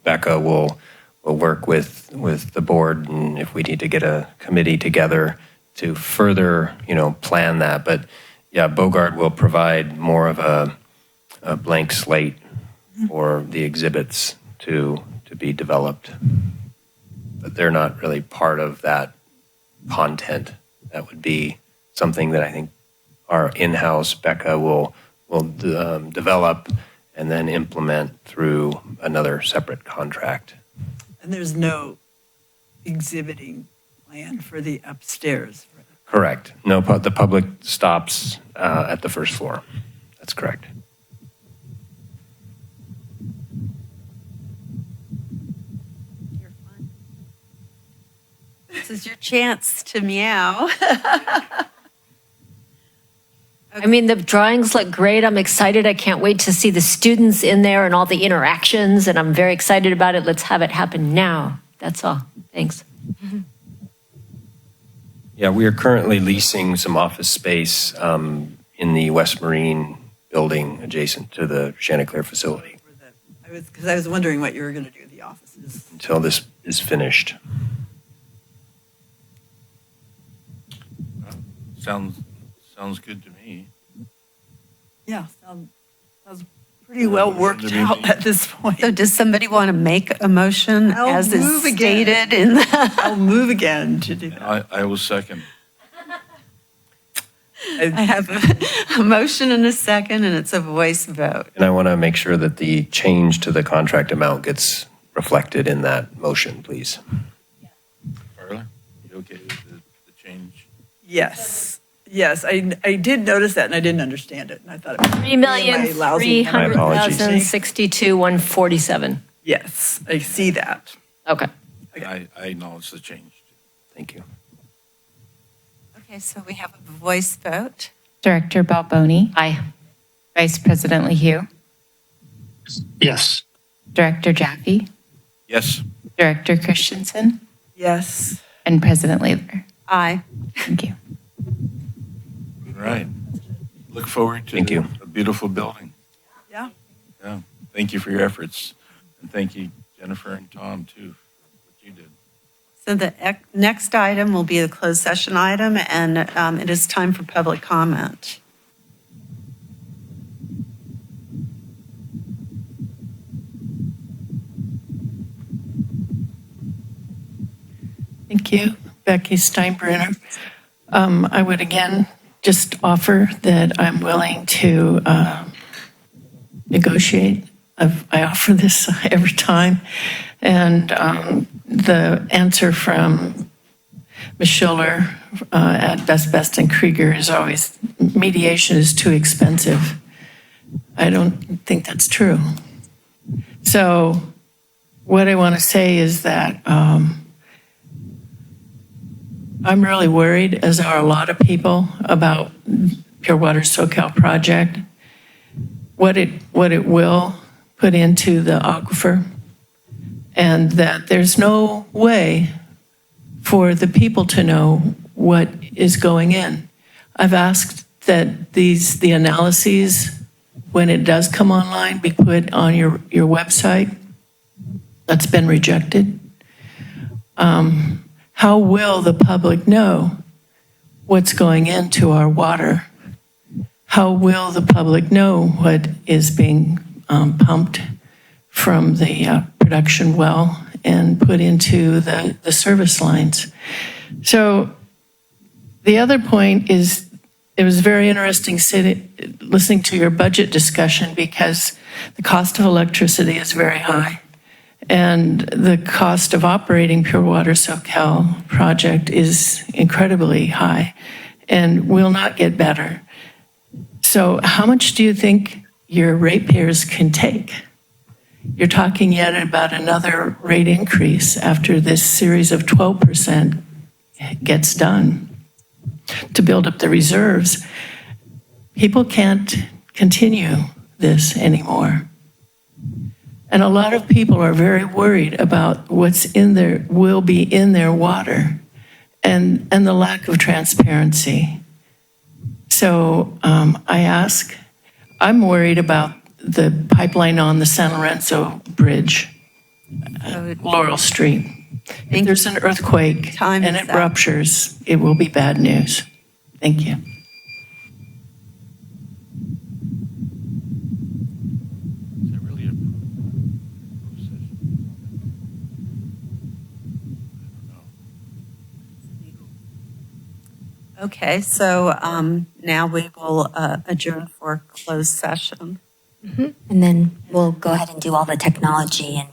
Becca will work with the board, and if we need to get a committee together to further, plan that. But yeah, Bogart will provide more of a blank slate for the exhibits to be developed. But they're not really part of that content. That would be something that I think our in-house Becca will develop and then implement through another separate contract.
And there's no exhibiting plan for the upstairs.
Correct. No, the public stops at the first floor. That's correct.
You're fine. This is your chance to meow.
I mean, the drawings look great. I'm excited. I can't wait to see the students in there and all the interactions, and I'm very excited about it. Let's have it happen now. That's all. Thanks.
Yeah, we are currently leasing some office space in the West Marine building adjacent to the Chanticleer facility.
Because I was wondering what you were going to do with the offices.
Until this is finished.
Sounds good to me.
Yeah, sounds pretty well worked out at this point.
So does somebody want to make a motion as is stated in the?
I'll move again to do that.
I will second.
I have a motion and a second, and it's a voice vote.
And I want to make sure that the change to the contract amount gets reflected in that motion, please.
Carla, you okay with the change?
Yes. Yes, I did notice that, and I didn't understand it, and I thought it was
$3,300,062,147.
Yes, I see that.
Okay.
I acknowledge the change.
Thank you.
Okay, so we have a voice vote.
Director Balboni.
Aye.
Vice President Leahy.
Yes.
Director Jaffe.
Yes.
Director Christensen.
Yes.
And President Lather.
Aye.
Thank you.
All right. Look forward to a beautiful building.
Yeah.
Yeah. Thank you for your efforts. And thank you, Jennifer and Tom, too, for what you did.
So the next item will be the closed session item, and it is time for public comment.
Thank you, Becky Steinbrenner. I would again just offer that I'm willing to negotiate. I offer this every time. And the answer from Ms. Schiller at Best and Krieger is always mediation is too expensive. I don't think that's true. So what I want to say is that I'm really worried, as are a lot of people, about Pure Water Soquel project, what it will put into the aquifer, and that there's no way for the people to know what is going in. I've asked that the analyses, when it does come online, be put on your website. That's been rejected. How will the public know what's going into our water? How will the public know what is being pumped from the production well and put into the service lines? So The other point is, it was very interesting listening to your budget discussion because the cost of electricity is very high. And the cost of operating Pure Water Soquel project is incredibly high and will not get better. So how much do you think your ratepayers can take? You're talking yet about another rate increase after this series of 12% gets done to build up the reserves. People can't continue this anymore. And a lot of people are very worried about what's in their, will be in their water and the lack of transparency. So I'm worried about the pipeline on the San Lorenzo Bridge, Laurel Street. If there's an earthquake and it ruptures, it will be bad news. Thank you.
Okay, so now we will adjourn for closed session.
And then we'll go ahead and do all the technology and